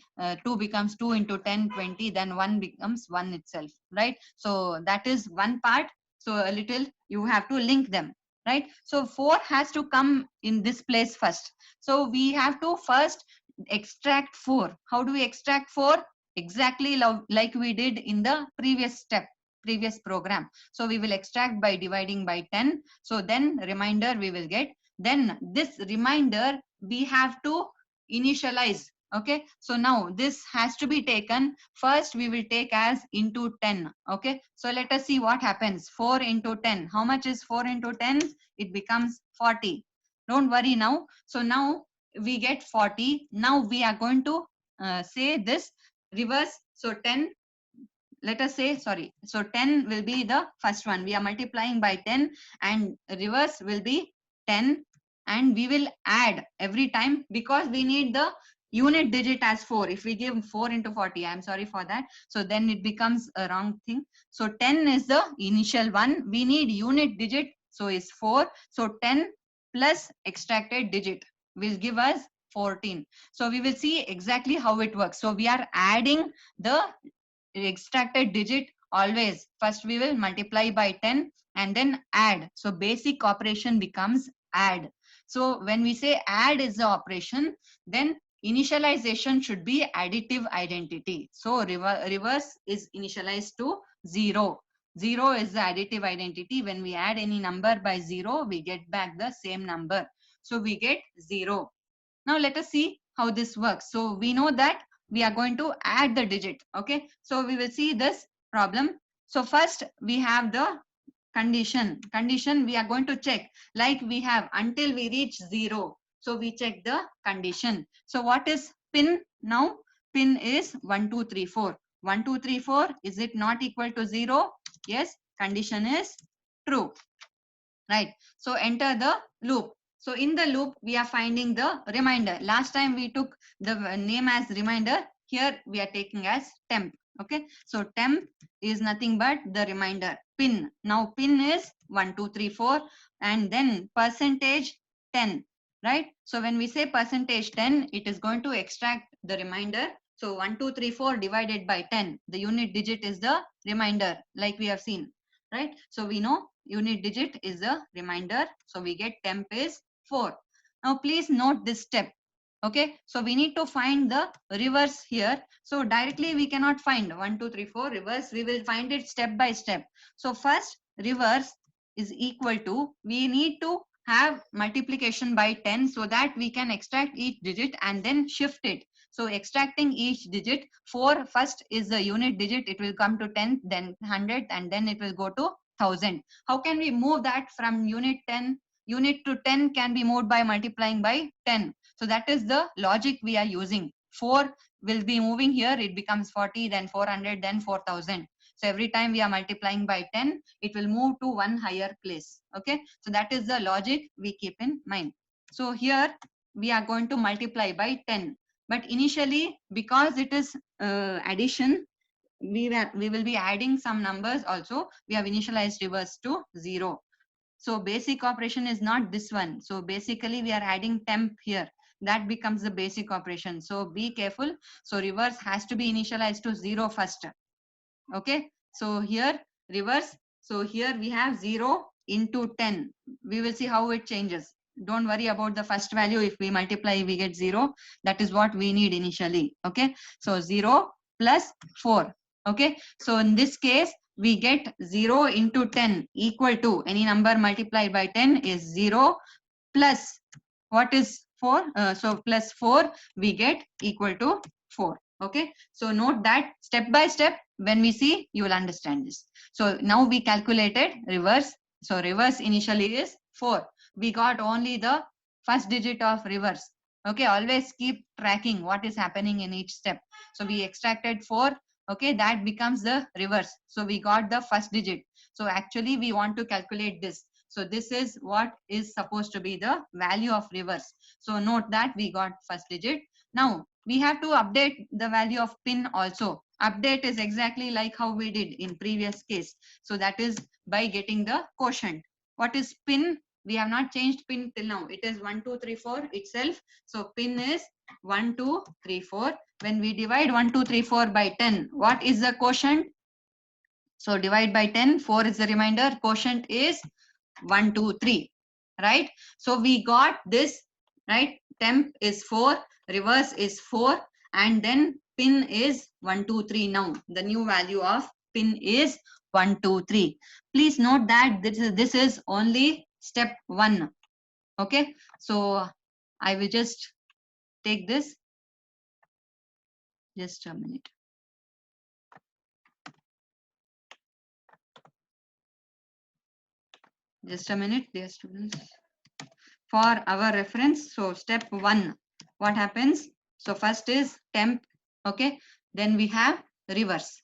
2 becomes 2 into 10, 20, then 1 becomes 1 itself, right? So that is one part. So a little you have to link them, right? So 4 has to come in this place first. So we have to first extract 4. How do we extract 4? Exactly like we did in the previous step, previous program. So we will extract by dividing by 10. So then remainder we will get. Then this remainder we have to initialize. Okay. So now this has to be taken. First we will take as into 10. Okay. So let us see what happens. 4 into 10. How much is 4 into 10? It becomes 40. Don't worry now. So now we get 40. Now we are going to say this reverse. So 10, let us say, sorry, so 10 will be the first one. We are multiplying by 10, and reverse will be 10, and we will add every time because we need the unit digit as 4. If we give 4 into 40, I'm sorry for that, so then it becomes a wrong thing. So 10 is the initial one. We need unit digit, so is 4. So 10 plus extracted digit will give us 14. So we will see exactly how it works. So we are adding the extracted digit. Always first we will multiply by 10 and then add. So basic operation becomes add. So when we say add is the operation, then initialization should be additive identity. So reverse is initialized to 0. 0 is the additive identity. When we add any number by 0, we get back the same number. So we get 0. Now let us see how this works. So we know that we are going to add the digit. Okay. So we will see this problem. So first we have the condition. Condition we are going to check, like we have until we reach 0. So we check the condition. So what is pin now? Pin is 1, 2, 3, 4. 1, 2, 3, 4. Is it not equal to 0? Yes. Condition is true. Right. So enter the loop. So in the loop, we are finding the remainder. Last time we took the name as remainder. Here we are taking as temp. Okay. So temp is nothing but the remainder. Pin. Now pin is 1, 2, 3, 4, and then percentage 10. Right. So when we say percentage 10, it is going to extract the remainder. So 1, 2, 3, 4 divided by 10. The unit digit is the remainder, like we have seen. Right. So we know unit digit is a remainder. So we get temp is 4. Now please note this step. Okay. So we need to find the reverse here. So directly we cannot find 1, 2, 3, 4 reverse. We will find it step by step. So first reverse is equal to, we need to have multiplication by 10 so that we can extract each digit and then shift it. So extracting each digit, 4 first is the unit digit. It will come to 10, then 100, and then it will go to 1000. How can we move that from unit 10? Unit to 10 can be moved by multiplying by 10. So that is the logic we are using. 4 will be moving here. It becomes 40, then 400, then 4000. So every time we are multiplying by 10, it will move to one higher place. Okay, so that is the logic we keep in mind. So here we are going to multiply by 10, but initially, because it is addition, we will be adding some numbers also. We have initialized reverse to 0. So basic operation is not this one. So basically we are adding temp here. That becomes the basic operation. So be careful. So reverse has to be initialized to 0 first. Okay, so here reverse. So here we have 0 into 10. We will see how it changes. Don't worry about the first value. If we multiply, we get 0. That is what we need initially. Okay, so 0 plus 4. Okay, so in this case, we get 0 into 10 equal to any number multiplied by 10 is 0 plus what is 4? So plus 4 we get equal to 4. Okay, so note that step by step. When we see, you will understand this. So now we calculated reverse. So reverse initially is 4. We got only the first digit of reverse. Okay, always keep tracking what is happening in each step. So we extracted 4. Okay, that becomes the reverse. So we got the first digit. So actually we want to calculate this. So this is what is supposed to be the value of reverse. So note that we got first digit. Now we have to update the value of pin also. Update is exactly like how we did in previous case. So that is by getting the quotient. What is pin? We have not changed pin till now. It is 1, 2, 3, 4 itself. So pin is 1, 2, 3, 4. When we divide 1, 2, 3, 4 by 10, what is the quotient? So divide by 10, 4 is the remainder. Quotient is 1, 2, 3, right? So we got this, right? Temp is 4, reverse is 4, and then pin is 1, 2, 3. Now the new value of pin is 1, 2, 3. Please note that this is only step 1. Okay, so I will just take this. Just a minute. Just a minute, dear students. For our reference, so step 1, what happens? So first is temp. Okay, then we have reverse.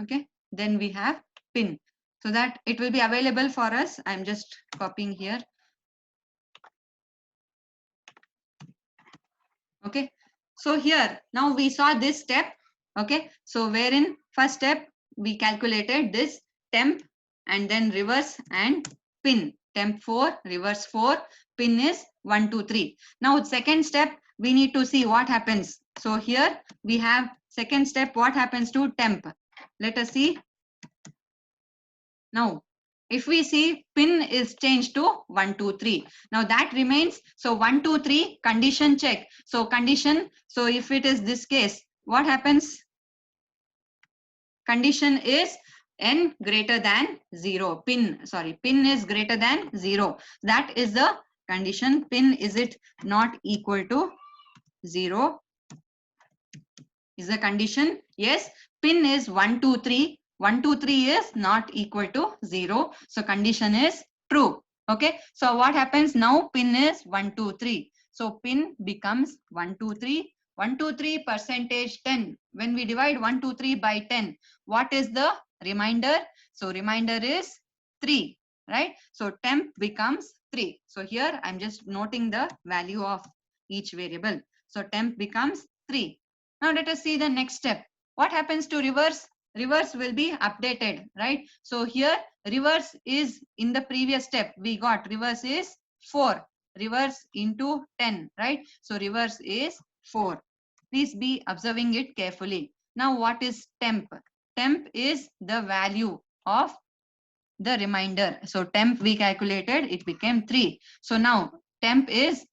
Okay, then we have pin, so that it will be available for us. I'm just copying here. Okay, so here now we saw this step. Okay, so wherein first step we calculated this temp and then reverse and pin. Temp 4, reverse 4, pin is 1, 2, 3. Now second step we need to see what happens. So here we have second step, what happens to temp. Let us see. Now if we see, pin is changed to 1, 2, 3. Now that remains. So 1, 2, 3 condition check. So condition, so if it is this case, what happens? Condition is n greater than 0. Pin is greater than 0. That is the condition. Pin, is it not equal to 0? Is the condition? Yes. Pin is 1, 2, 3. 1, 2, 3 is not equal to 0. So condition is true. Okay. So what happens now? Pin is 1, 2, 3. So pin becomes 1, 2, 3. 1, 2, 3 percentage 10. When we divide 1, 2, 3 by 10, what is the remainder? So remainder is 3, right? So temp becomes 3. So here I'm just noting the value of each variable. So temp becomes 3. Now let us see the next step. What happens to reverse? Reverse will be updated, right? So here reverse is in the previous step. We got reverse is 4. Reverse into 10, right? So reverse is 4. Please be observing it carefully. Now what is temp? Temp is the value of the remainder. So temp we calculated, it became 3. So now temp is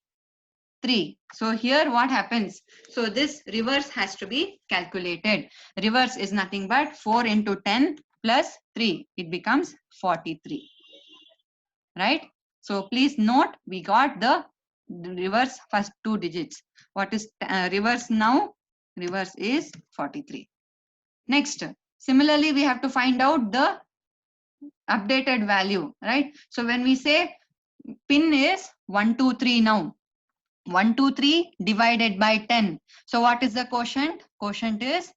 3. So here what happens? So this reverse has to be calculated. Reverse is nothing but 4 into 10 plus 3. It becomes 43. Right? So please note, we got the reverse first 2 digits. What is reverse now? Reverse is 43. Next, similarly, we have to find out the updated value, right? So when we say pin is 1, 2, 3 now, 1, 2, 3 divided by 10. So what is the quotient? Quotient is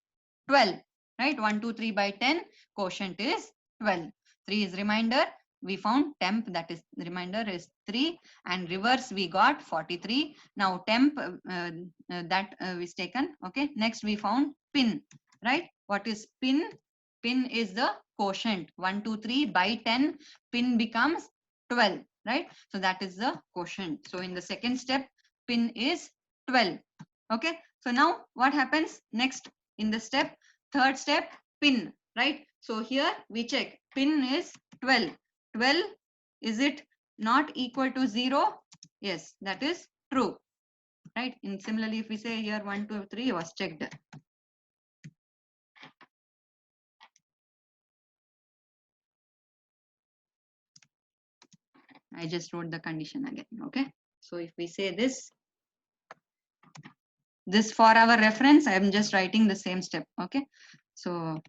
12, right? 1, 2, 3 by 10, quotient is 12. 3 is remainder. We found temp, that is the remainder is 3, and reverse we got 43. Now temp that is taken. Okay, next we found pin, right? What is pin? Pin is the quotient. 1, 2, 3 by 10, pin becomes 12, right? So that is the quotient. So in the second step, pin is 12. Okay, so now what happens next in the step? Third step, pin, right? So here we check, pin is 12. 12, is it not equal to 0? Yes, that is true, right? And similarly, if we say here 1, 2, 3 was checked. I just wrote the condition again. Okay, so if we say this for our reference, I am just writing the same step. Okay, so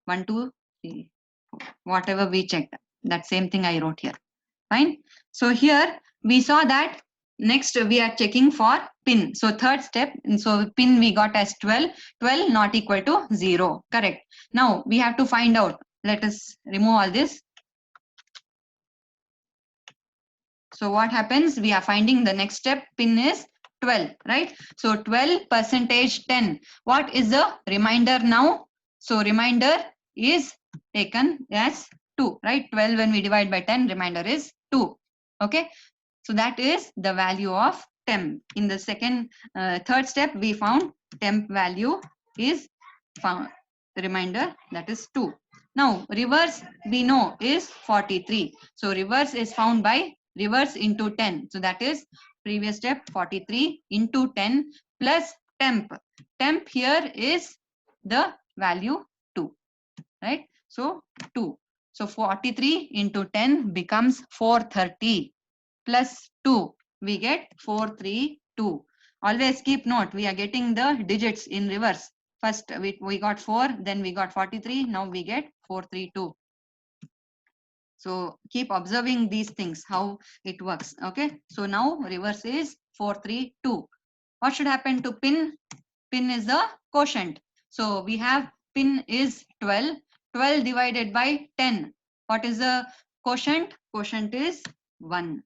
1, 2, 3, 4, whatever we checked, that same thing I wrote here. Fine. So here we saw that next we are checking for pin. So third step, so pin we got as 12. 12 not equal to 0. Correct. Now we have to find out. Let us remove all this. So what happens? We are finding the next step, pin is 12, right? So 12 percentage 10. What is the remainder now? So remainder is taken as 2, right? 12 when we divide by 10, remainder is 2. Okay. So that is the value of temp. In the third step, we found temp value is found, the remainder that is 2. Now reverse we know is 43. So reverse is found by reverse into 10. So that is previous step 43 into 10 plus temp. Temp here is the value 2, right? So 2. So 43 into 10 becomes 430 plus 2. We get 432. Always keep note, we are getting the digits in reverse. First we got 4, then we got 43, now we get 432. So keep observing these things, how it works. Okay, so now reverse is 432. What should happen to pin? Pin is the quotient. So we have pin is 12. 12 divided by 10. What is the quotient? Quotient is 1,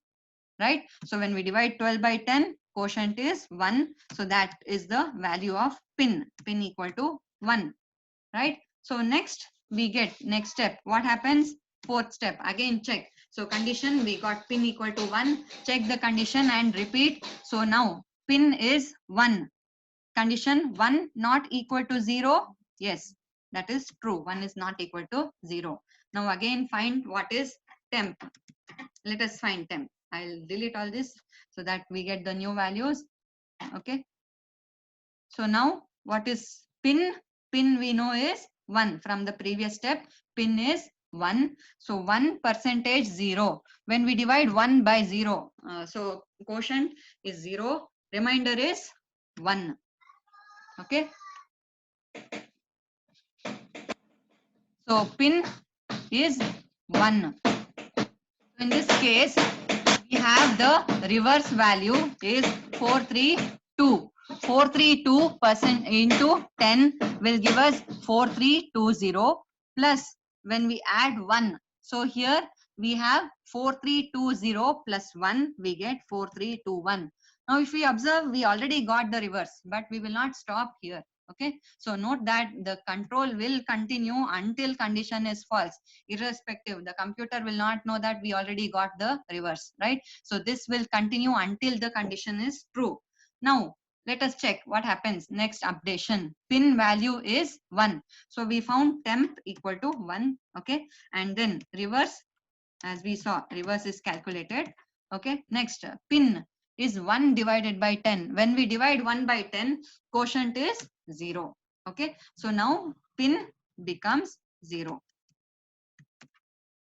right? So when we divide 12 by 10, quotient is 1. So that is the value of pin. Pin equal to 1, right? So next we get next step. What happens? Fourth step, again check. So condition, we got pin equal to 1. Check the condition and repeat. So now pin is 1. Condition 1 not equal to 0. Yes, that is true. 1 is not equal to 0. Now again find what is temp. Let us find temp. I'll delete all this so that we get the new values. Okay. So now what is pin? Pin we know is 1 from the previous step. Pin is 1. So 1 percentage 0. When we divide 1 by 0, so quotient is 0. Remainder is 1. Okay. So pin is 1. In this case, we have the reverse value is 432. 432% into 10 will give us 4320 plus when we add 1. So here we have 4320 plus 1, we get 4321. Now if we observe, we already got the reverse, but we will not stop here. Okay, so note that the control will continue until condition is false. Irrespective, the computer will not know that we already got the reverse, right? So this will continue until the condition is true. Now let us check what happens next updation. Pin value is 1. So we found temp equal to 1. Okay, and then reverse, as we saw, reverse is calculated. Okay, next pin is 1 divided by 10. When we divide 1 by 10, quotient is 0. Okay, so now pin becomes 0.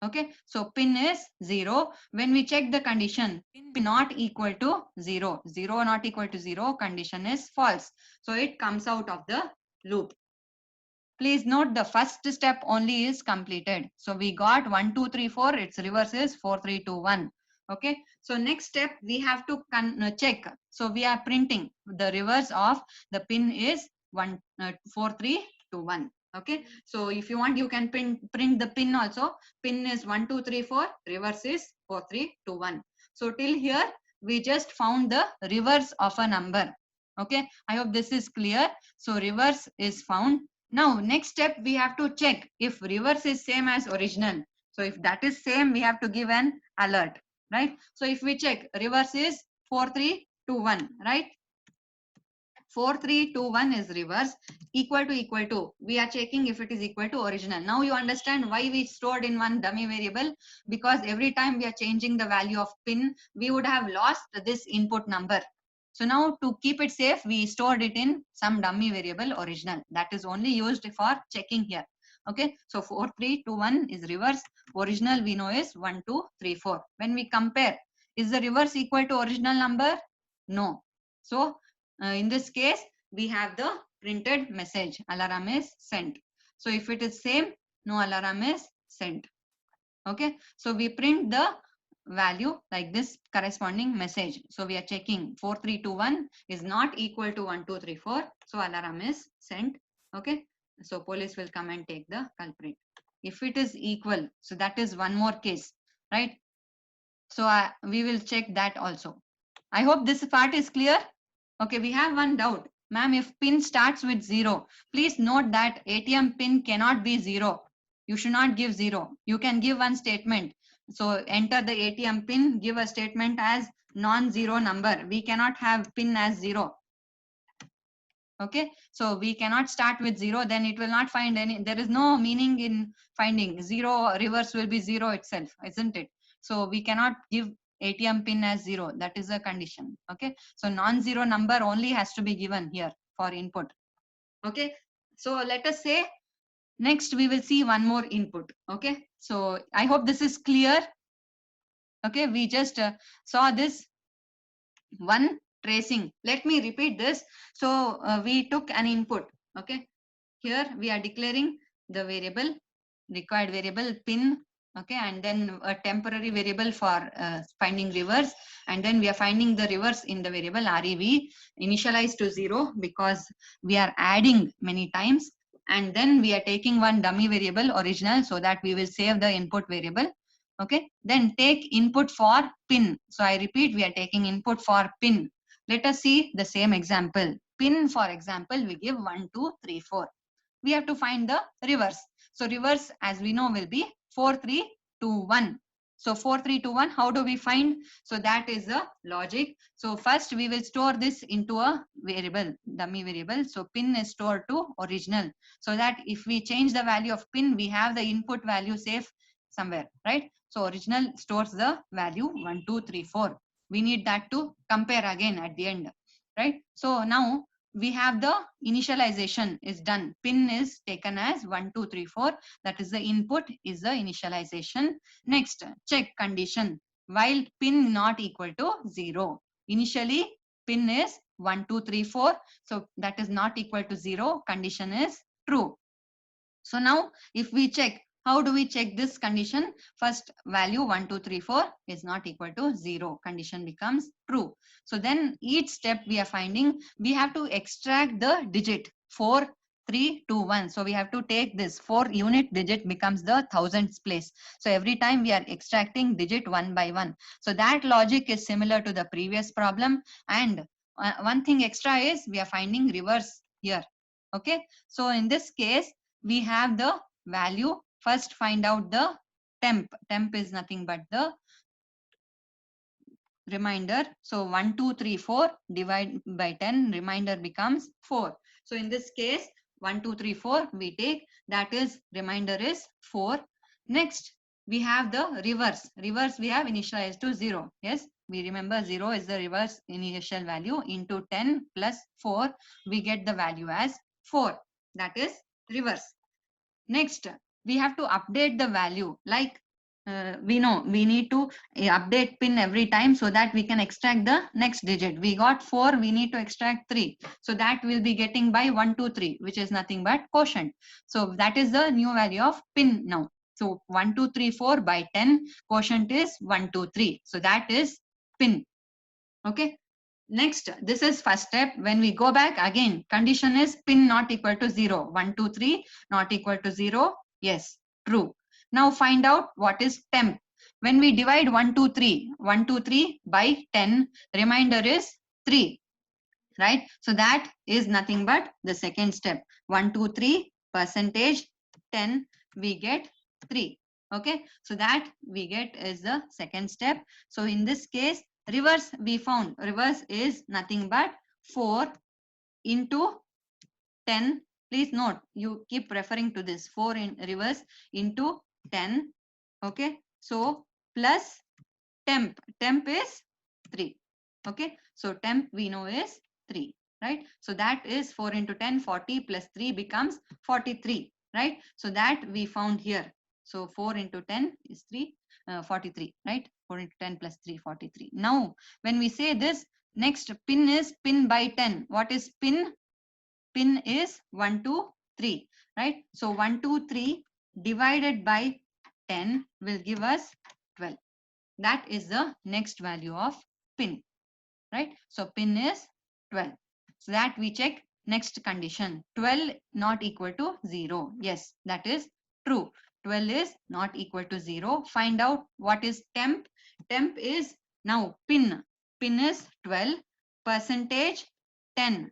Okay, so pin is 0. When we check the condition, pin not equal to 0. 0 not equal to 0, condition is false. So it comes out of the loop. Please note the first step only is completed. So we got 1, 2, 3, 4. Its reverse is 4, 3, 2, 1. Okay, so next step we have to check. So we are printing the reverse of the pin is 4321. Okay, so if you want, you can print the pin also. Pin is 1234, reverse is 4321. So till here we just found the reverse of a number. Okay, I hope this is clear. So reverse is found. Now next step we have to check if reverse is same as original. So if that is same, we have to give an alert, right? So if we check, reverse is 4321, right? 4321 is reverse, equal to, we are checking if it is equal to original. Now you understand why we stored in one dummy variable, because every time we are changing the value of pin, we would have lost this input number. So now to keep it safe, we stored it in some dummy variable original. That is only used for checking here. Okay, so 4321 is reverse. Original we know is 1234. When we compare, is the reverse equal to original number? No. So in this case, we have the printed message, alarm is sent. So if it is same, no alarm is sent. Okay, so we print the value like this corresponding message. So we are checking 4321 is not equal to 1234. So alarm is sent. Okay, so police will come and take the culprit. If it is equal, so that is one more case, right? So we will check that also. I hope this part is clear. Okay, we have one doubt. Ma'am, if pin starts with 0, please note that ATM pin cannot be 0. You should not give 0. You can give one statement. So enter the ATM pin, give a statement as non-zero number. We cannot have pin as 0. Okay, so we cannot start with 0, then it will not find any, there is no meaning in finding 0, reverse will be 0 itself, isn't it? So we cannot give ATM pin as 0, that is a condition. Okay, so non-zero number only has to be given here for input. Okay, so let us say next we will see one more input. Okay, so I hope this is clear. Okay, we just saw this one tracing. Let me repeat this. So we took an input. Okay, here we are declaring the variable, required variable pin. Okay, and then a temporary variable for finding reverse, and then we are finding the reverse in the variable rev, initialized to 0 because we are adding many times, and then we are taking one dummy variable original so that we will save the input variable. Okay, then take input for pin. So I repeat, we are taking input for pin. Let us see the same example. Pin, for example, we give 1 2 3 4. We have to find the reverse. So reverse, as we know, will be 4321. So 4321, how do we find? So that is the logic. So first we will store this into a variable, dummy variable. So pin is stored to original, so that if we change the value of pin, we have the input value safe somewhere, right? So original stores the value 1 2 3 4. We need that to compare again at the end, right? So now we have the initialization is done. Pin is taken as 1 2 3 4. That is the input, is the initialization. Next, check condition. While pin not equal to 0, initially pin is 1 2 3 4, so that is not equal to 0. Condition is true. So now if we check, how do we check this condition? First value 1 2 3 4 is not equal to 0. Condition becomes true. So then each step we are finding, we have to extract the digit 4 3 2 1. So we have to take this 4 unit digit becomes the thousands place. So every time we are extracting digit one by one. So that logic is similar to the previous problem. And one thing extra is we are finding reverse here. Okay, so in this case we have the value. First find out the temp. Temp is nothing but the reminder. So 1 2 3 4 divide by 10, reminder becomes 4. So in this case 1 2 3 4 we take, that is reminder is 4. Next we have the reverse. Reverse we have initialized to 0. Yes, we remember 0 is the reverse initial value, into 10 plus 4 we get the value as 4. That is reverse. Next, we have to update the value. Like we know we need to update pin every time so that we can extract the next digit. We got 4, we need to extract 3. So that will be getting by 1 2 3, which is nothing but quotient. So that is the new value of pin now. So 1, 2, 3, 4 by 10, quotient is 1, 2, 3. So that is pin. Okay. Next, this is first step. When we go back again, condition is pin not equal to 0. 1, 2, 3 not equal to 0. Yes, true. Now find out what is temp. When we divide 1, 2, 3, 1, 2, 3 by 10, remainder is 3. Right? So that is nothing but the second step. 1, 2, 3 percentage 10, we get 3. Okay. So that we get is the second step. So in this case, reverse we found. Reverse is nothing but 4 into 10. Please note, you keep referring to this 4 in reverse into 10. Okay. So plus temp. Temp is 3. Okay. So temp we know is 3. Right. So that is 4 into 10, 40 plus 3 becomes 43. Right. So that we found here. So 4 into 10 is 43. Right. 4 into 10 plus 3, 43. Now, when we say this, next pin is pin by 10. What is pin? Pin is 1, 2, 3. Right. So 1, 2, 3 divided by 10 will give us 12. That is the next value of pin, right? So pin is 12. So that we check. Next condition, 12 not equal to 0. Yes, that is true. 12 is not equal to 0. Find out what is temp. Temp is now pin. Pin is 12 percentage 10,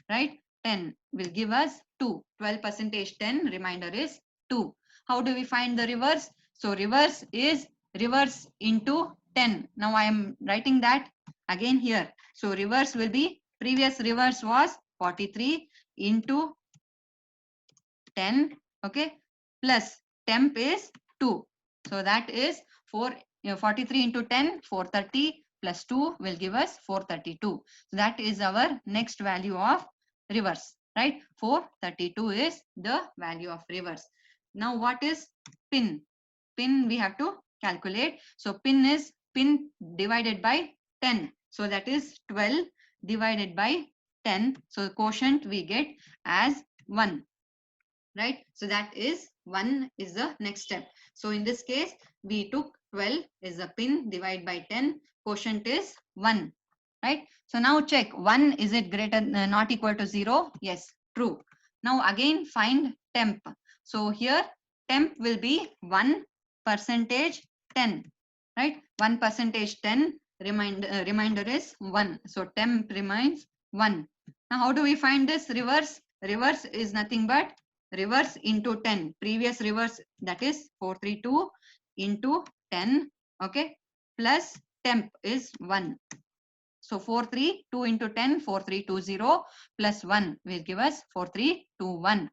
right? 10 will give us 2. 12 percentage 10, remainder is 2. How do we find the reverse? So reverse is reverse into 10. Now I am writing that again here. So reverse will be, previous reverse was 43 into 10. Okay. Plus temp is 2. So that is 43 into 10, 430 plus 2 will give us 432. So that is our next value of reverse, right? 432 is the value of reverse. Now what is pin? Pin we have to calculate. So pin is pin divided by 10. So that is 12 divided by 10. So quotient we get as 1. Right? So that is 1 is the next step. So in this case, we took 12 is a pin, divide by 10, quotient is 1. Right? So now check 1, is it greater not equal to 0? Yes, true. Now again find temp. So here temp will be 1 percentage 10. Right? 1 percentage 10, reminder is 1. So temp remains 1. Now how do we find this reverse? Reverse is nothing but reverse into 10. Previous reverse, that is 432 into 10. Okay. Plus temp is 1. So 432 into 10, 4320 plus 1 will give us 4321.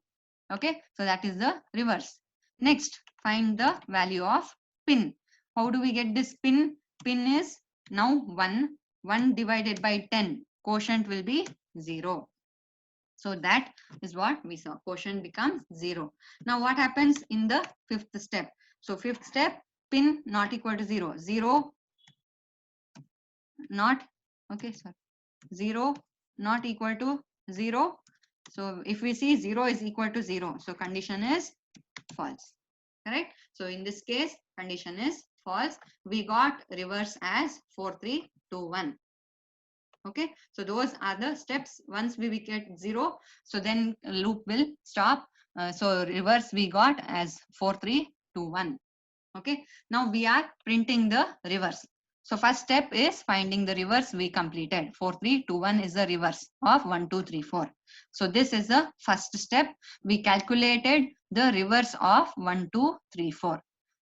Okay. So that is the reverse. Next, find the value of pin. How do we get this pin? Pin is now 1. 1 divided by 10. Quotient will be 0. So that is what we saw. Quotient becomes 0. Now what happens in the fifth step? So fifth step, pin not equal to 0. 0 not, okay, sorry. 0 not equal to 0. So if we see 0 is equal to 0, so condition is false. Correct? So in this case, condition is false. We got reverse as 4321. Okay, so those are the steps. Once we get 0, so then loop will stop. So reverse we got as 4321. Okay, now we are printing the reverse. So first step is finding the reverse we completed. 4321 is the reverse of 1, 2, 3, 4. So this is the first step. We calculated the reverse of 1, 2, 3, 4.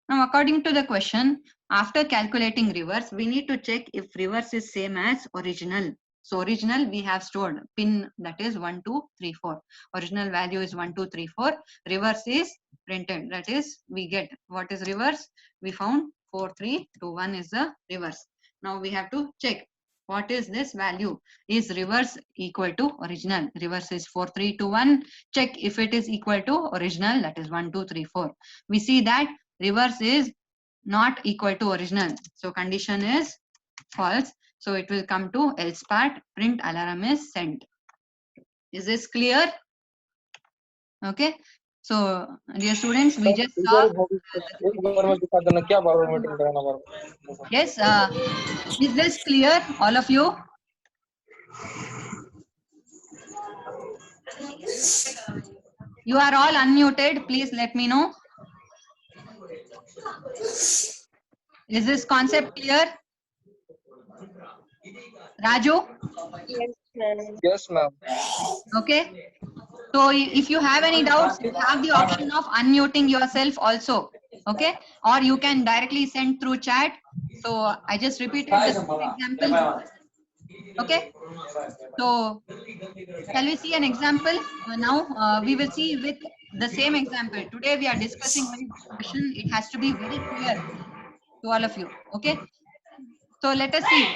Now according to the question, after calculating reverse, we need to check if reverse is same as original. So original we have stored pin, that is 1, 2, 3, 4. Original value is 1, 2, 3, 4. Reverse is printed, that is we get what is reverse. We found 4321 is the reverse. Now we have to check what is this value. Is reverse equal to original? Reverse is 4321. Check if it is equal to original, that is 1, 2, 3, 4. We see that reverse is not equal to original. So condition is false. So it will come to else part, print alarm is sent. Is this clear? Okay. So dear students, we just एक saw बार में दिखा देना क्या barometer रहना बार. yes, is this clear, all of you? You are all unmuted, please let me know. Is this concept clear? Raju? Yes, ma'am. Okay. So if you have any doubts, you have the option of unmuting yourself also. Okay. Or you can directly send through chat. So I just repeated the same example. Okay. So shall we see an example? Now we will see with the same example. Today we are discussing very good question. It has to be very clear to all of you. Okay. So let us see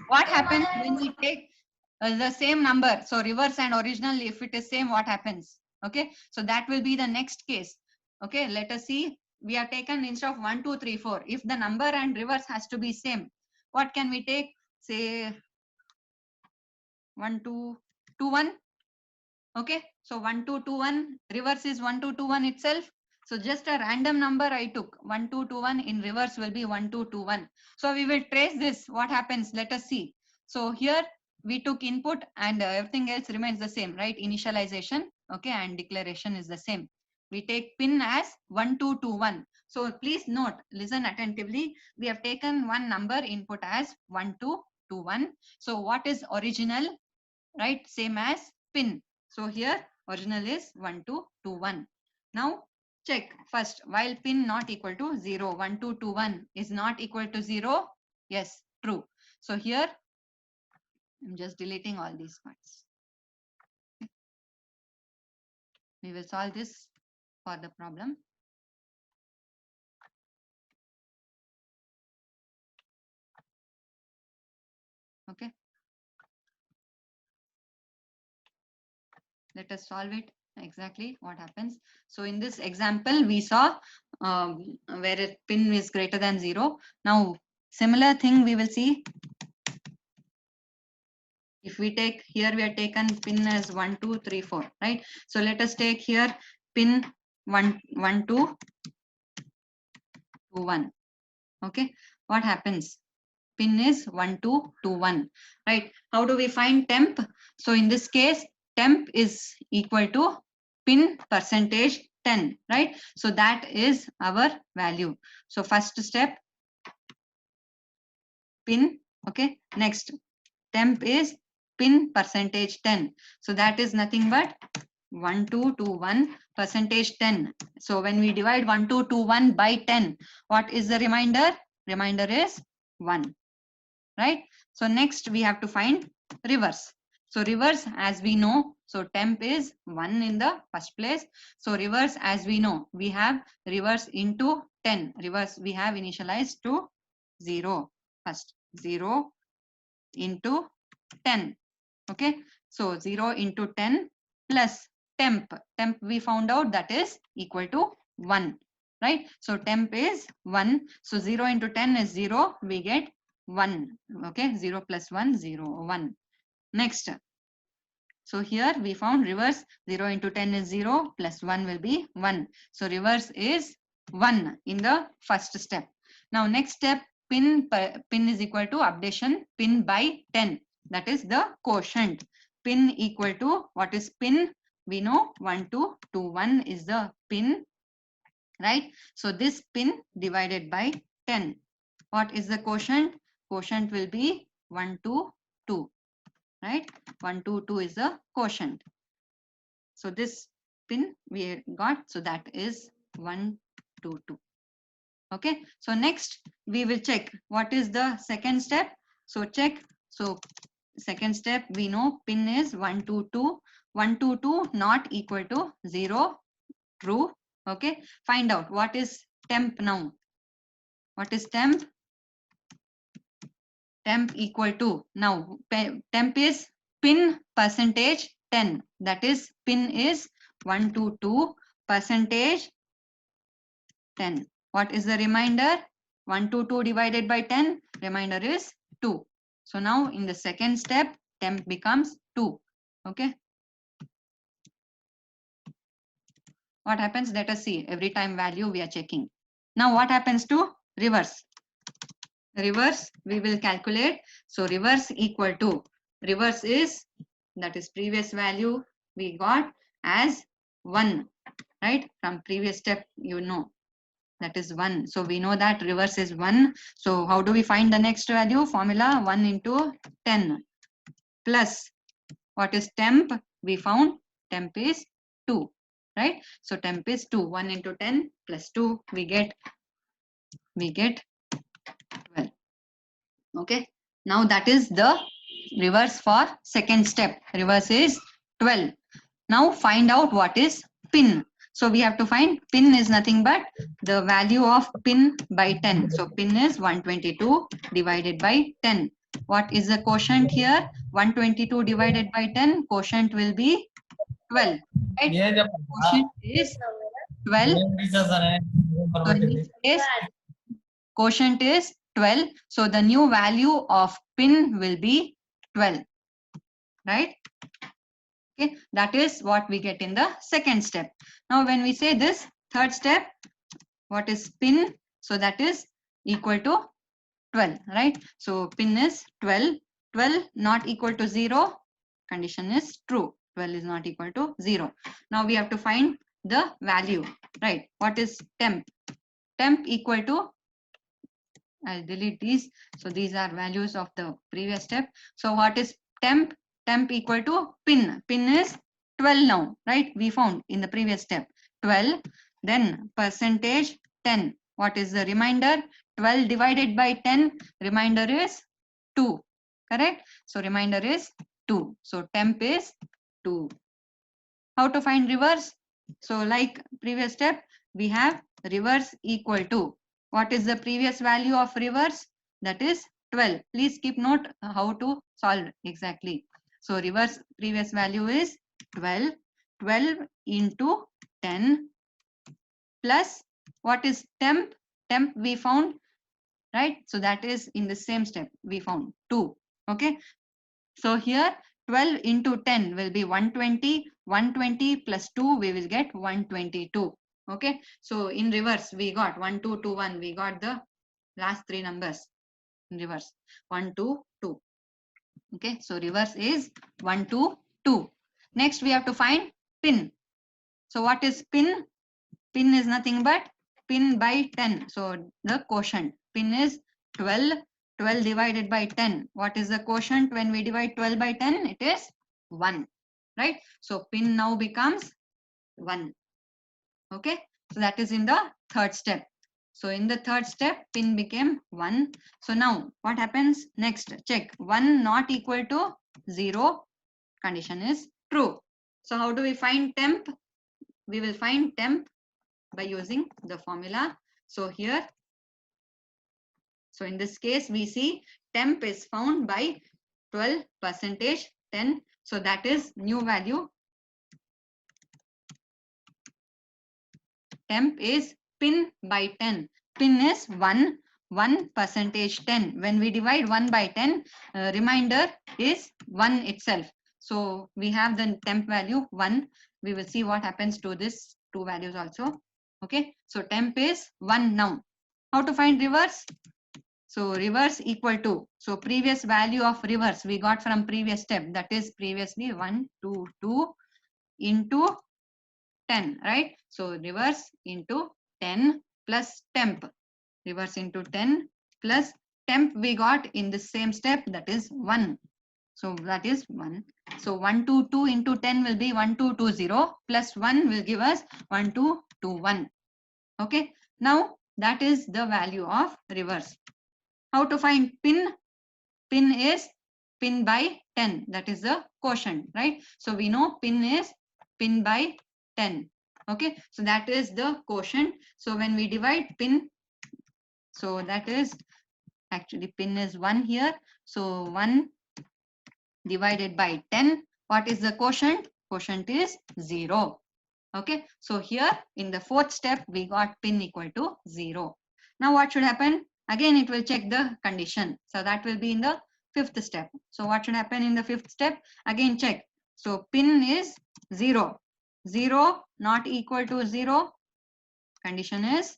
what happens when we take the same number. So reverse and original, if it is same, what happens? Okay. So that will be the next case. Okay. Let us see. We have taken instead of 1, 2, 3, 4. If the number and reverse has to be same, what can we take? Say 1, 2, 2, 1. Okay. So 1, 2, 2, 1. Reverse is 1, 2, 2, 1 itself. So just a random number I took. 1, 2, 2, 1. In reverse will be 1, 2, 2, 1. So we will trace this. What happens? Let us see. So here we took input and everything else remains the same, right? Initialization, okay, and declaration is the same. We take pin as 1, 2, 2, 1. So please note, listen attentively. We have taken one number input as 1, 2, 2, 1. So what is original, right? Same as pin. So here original is 1, 2, 2, 1. Now check first, while pin not equal to 0, 1, 2, 2, 1 is not equal to 0. Yes, true. So here I'm just deleting all these parts. We will solve this for the problem. Okay. Let us solve it exactly what happens. So in this example, we saw where a pin is greater than 0. Now, similar thing we will see. If we take here, we are taken pin as 1, 2, 3, 4, right? So let us take here pin 1, 1, 2, 2, 1. Okay. What happens? Pin is 1, 2, 2, 1, right? How do we find temp? So in this case, temp is equal to pin percentage 10, right? So that is our value. So first step, pin, okay. Next, temp is pin percentage 10. So that is nothing but 1, 2, 2, 1 percentage 10. So when we divide 1, 2, 2, 1 by 10, what is the remainder? Remainder is 1. Right? So next we have to find reverse. So reverse, as we know, so temp is 1 in the first place. So reverse, as we know, we have reverse into 10. Reverse we have initialized to 0 first. 0 into 10. Okay. So 0 into 10 plus temp. Temp we found out that is equal to 1. Right? So temp is 1. So 0 into 10 is 0. We get 1. Okay. 0 plus 1, 0, 1. Next. So here we found reverse. 0 into 10 is 0 plus 1 will be 1. So reverse is 1 in the first step. Now next step, pin is equal to updation pin by 10. That is the quotient. Pin equal to, what is pin? We know 1, 2, 2, 1 is the pin, right? So this pin divided by 10. What is the quotient? Quotient will be 1, 2, 2, right? 1, 2, 2 is the quotient. So this pin we got, so that is 1, 2, 2. Okay. So next we will check what is the second step. So check. So second step, we know pin is 1, 2, 2. 1, 2, 2 not equal to 0. True. Okay. Find out what is temp now. What is temp? Temp equal to, now temp is pin percentage 10. That is pin is 1, 2, 2 percentage 10. What is the remainder? 1, 2, 2 divided by 10. Remainder is 2. So now in the second step, temp becomes 2. Okay. what happens? Let us see. Every time value we are checking. Now what happens to reverse? Reverse we will calculate. So reverse equal to, reverse is, that is previous value we got as 1, right? From previous step, you know, that is 1. So we know that reverse is 1. So how do we find the next value? Formula 1 into 10 plus, what is temp? We found temp is 2, right? So temp is 2. 1 into 10 plus 2, we get 12. Okay. Now that is the reverse for second step. Reverse is 12. Now find out what is pin. So we have to find pin is nothing but the value of pin by 10. So pin is 122 divided by 10. What is the quotient here? 122 divided by 10. Quotient will be 12. Right? Quotient is 12. So in this case, quotient is 12. So the new value of pin will be 12. Right? Okay, that is what we get in the second step. Now when we say this third step, what is pin? So that is equal to 12, right? So pin is 12. 12 not equal to 0. Condition is true. 12 is not equal to 0. Now we have to find the value, right? What is temp? Temp equal to, I'll delete these. So these are values of the previous step. So what is temp? Temp equal to pin. Pin is 12 now, right? We found in the previous step 12. Then percentage 10. What is the remainder? 12 divided by 10. Remainder is 2. Correct? So remainder is 2. So temp is 2. How to find reverse? So like previous step, we have reverse equal to, what is the previous value of reverse? That is 12. Please keep note how to solve exactly. So reverse previous value is 12. 12 into 10 plus, what is temp? Temp we found, right? So that is in the same step we found 2. Okay. So here 12 into 10 will be 120. 120 plus 2 we will get 122. Okay. So in reverse we got 1 2 2 1. We got the last 3 numbers in reverse 1 2 2. Okay. So reverse is 1 2 2. Next we have to find pin. So what is pin? Pin is nothing but pin by 10. So the quotient pin is 12. 12 divided by 10. What is the quotient when we divide 12 by 10? It is 1. Right? So pin now becomes 1. Okay. So that is in the third step. So in the third step, pin became 1. So now what happens next? Check 1 not equal to 0. Condition is true. So how do we find temp? We will find temp by using the formula. So here, so in this case, we see temp is found by 12 percentage 10. So that is new value. Temp is pin by 10. Pin is 1, 1 percentage 10. When we divide 1 by 10, remainder is 1 itself. So we have the temp value 1. We will see what happens to this two values also. Okay. So temp is 1 now. How to find reverse? So reverse equal to, so previous value of reverse we got from previous step, that is previously 1 2 2 into 10, right? So reverse into 10 plus temp. Reverse into 10 plus temp we got in the same step, that is 1. So that is 1. So 122 into 10 will be 1220 plus 1 will give us 1221. Okay. Now that is the value of reverse. How to find pin? Pin is pin by 10. That is the quotient, right? So we know pin is pin by 10. Okay. So that is the quotient. So when we divide pin, so that is actually pin is 1 here. So 1 divided by 10. What is the quotient? Quotient is 0. Okay. So here in the fourth step, we got pin equal to 0. Now what should happen? Again, it will check the condition. So that will be in the fifth step. So what should happen in the fifth step? Again, check. So pin is 0. 0 not equal to 0, condition is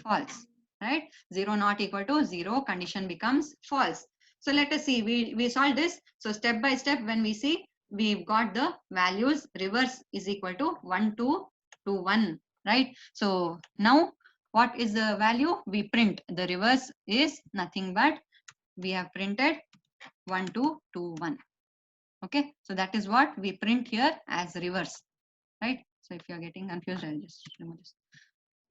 false, right? 0 not equal to 0, condition becomes false. So let us see, we solve this. So step by step, when we see, we've got the values. Reverse is equal to 1, 2, 2, 1, right? So now what is the value? We print the reverse is nothing but we have printed 1, 2, 2, 1. Okay, so that is what we print here as reverse, right? So if you are getting confused, I'll just remove this.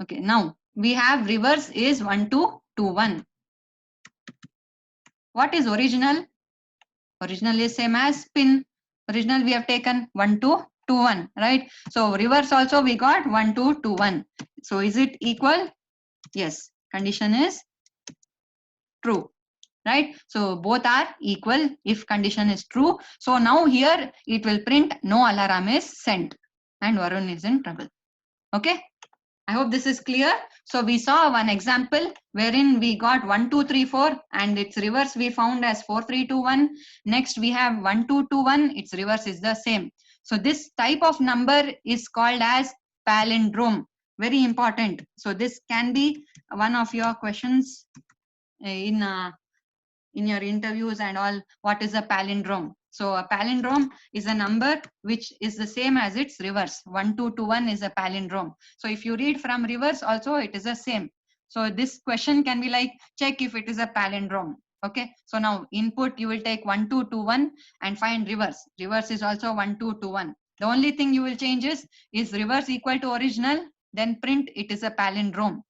Okay, now we have reverse is 1, 2, 2, 1. What is original? Original is same as pin. Original we have taken 1, 2, 2, 1, right? So reverse also we got 1, 2, 2, 1. So is it equal? Yes, condition is true, right? So both are equal if condition is true. So now here it will print no alarm is sent and Varun is in trouble. Okay, I hope this is clear. So we saw one example wherein we got 1, 2, 3, 4 and its reverse we found as 4, 3, 2, 1. Next we have 1, 2, 2, 1. Its reverse is the same. So this type of number is called as palindrome. Very important. So this can be one of your questions in your interviews and all. What is a palindrome? So a palindrome is a number which is the same as its reverse. 1, 2, 2, 1 is a palindrome. So if you read from reverse also, it is the same. So this question can be like, check if it is a palindrome. Okay, so now input you will take 1, 2, 2, 1 and find reverse. Reverse is also 1, 2, 2, 1. The only thing you will change is reverse equal to original, then print it is a palindrome,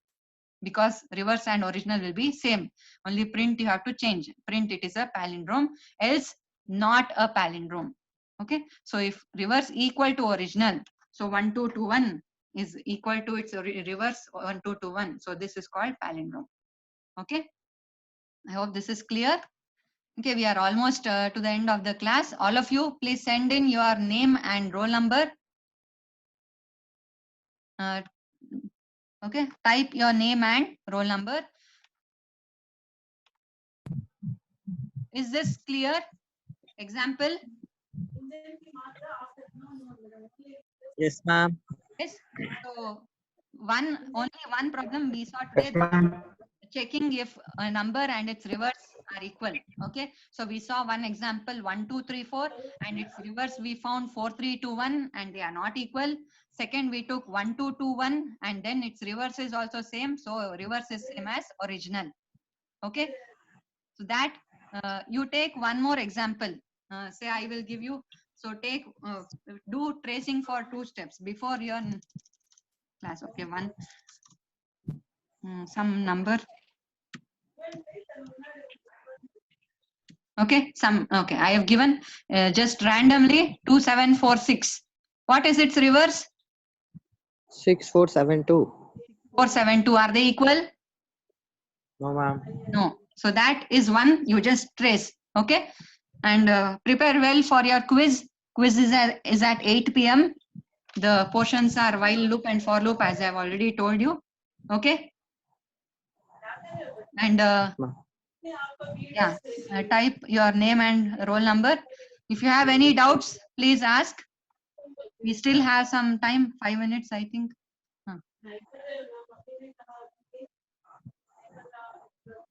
because reverse and original will be same. Only print you have to change. Print it is a palindrome, else not a palindrome. Okay, so if reverse equal to original, so 1, 2, 2, 1 is equal to its reverse 1, 2, 2, 1. So this is called palindrome. Okay, I hope this is clear. Okay, we are almost to the end of the class. All of you, please send in your name and roll number. Okay, type your name and roll number. Is this clear? Example? Yes, ma'am. Yes. So only one problem we saw today, checking if a number and its reverse are equal. Okay, so we saw one example 1, 2, 3, 4 and its reverse we found 4, 3, 2, 1 and they are not equal. Second we took 1, 2, 2, 1 and then its reverse is also same, so reverse is same as original. Okay, so that you take one more example. Say I will give you, so take do tracing for 2 steps before your class. Okay, one some number. Okay, okay, I have given just randomly 2746. What is its reverse? 6472. 472. Are they equal? No, ma'am. No. So that is one you just trace. Okay, and prepare well for your quiz. Quiz is at 8 p.m. The portions are while loop and for loop, as I have already told you. Okay, and yeah, type your name and roll number. If you have any doubts, please ask. We still have some time, 5 minutes, I think.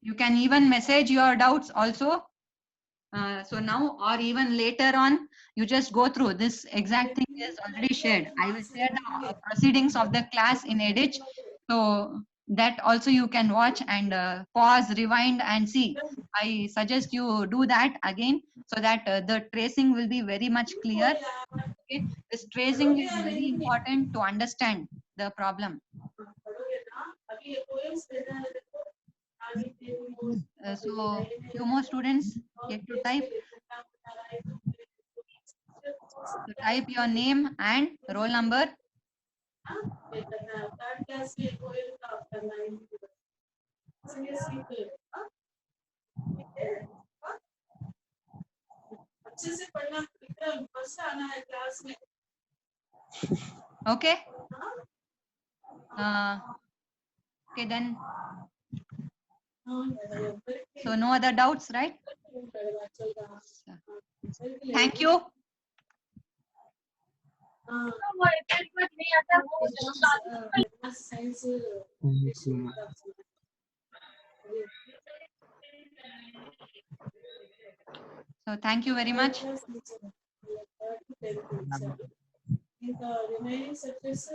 You can even message your doubts also. So now or even later on, you just go through this exact thing is already shared. I will share the proceedings of the class in Edge. So that also you can watch and pause, rewind and see. I suggest you do that again so that the tracing will be very much clear. Okay, this tracing is very important to understand the problem. So few more students get to type. So type your name and roll number. Okay. Okay then. So no other doubts, right? Thank you. So thank you very much. Ma'am. remaining subjects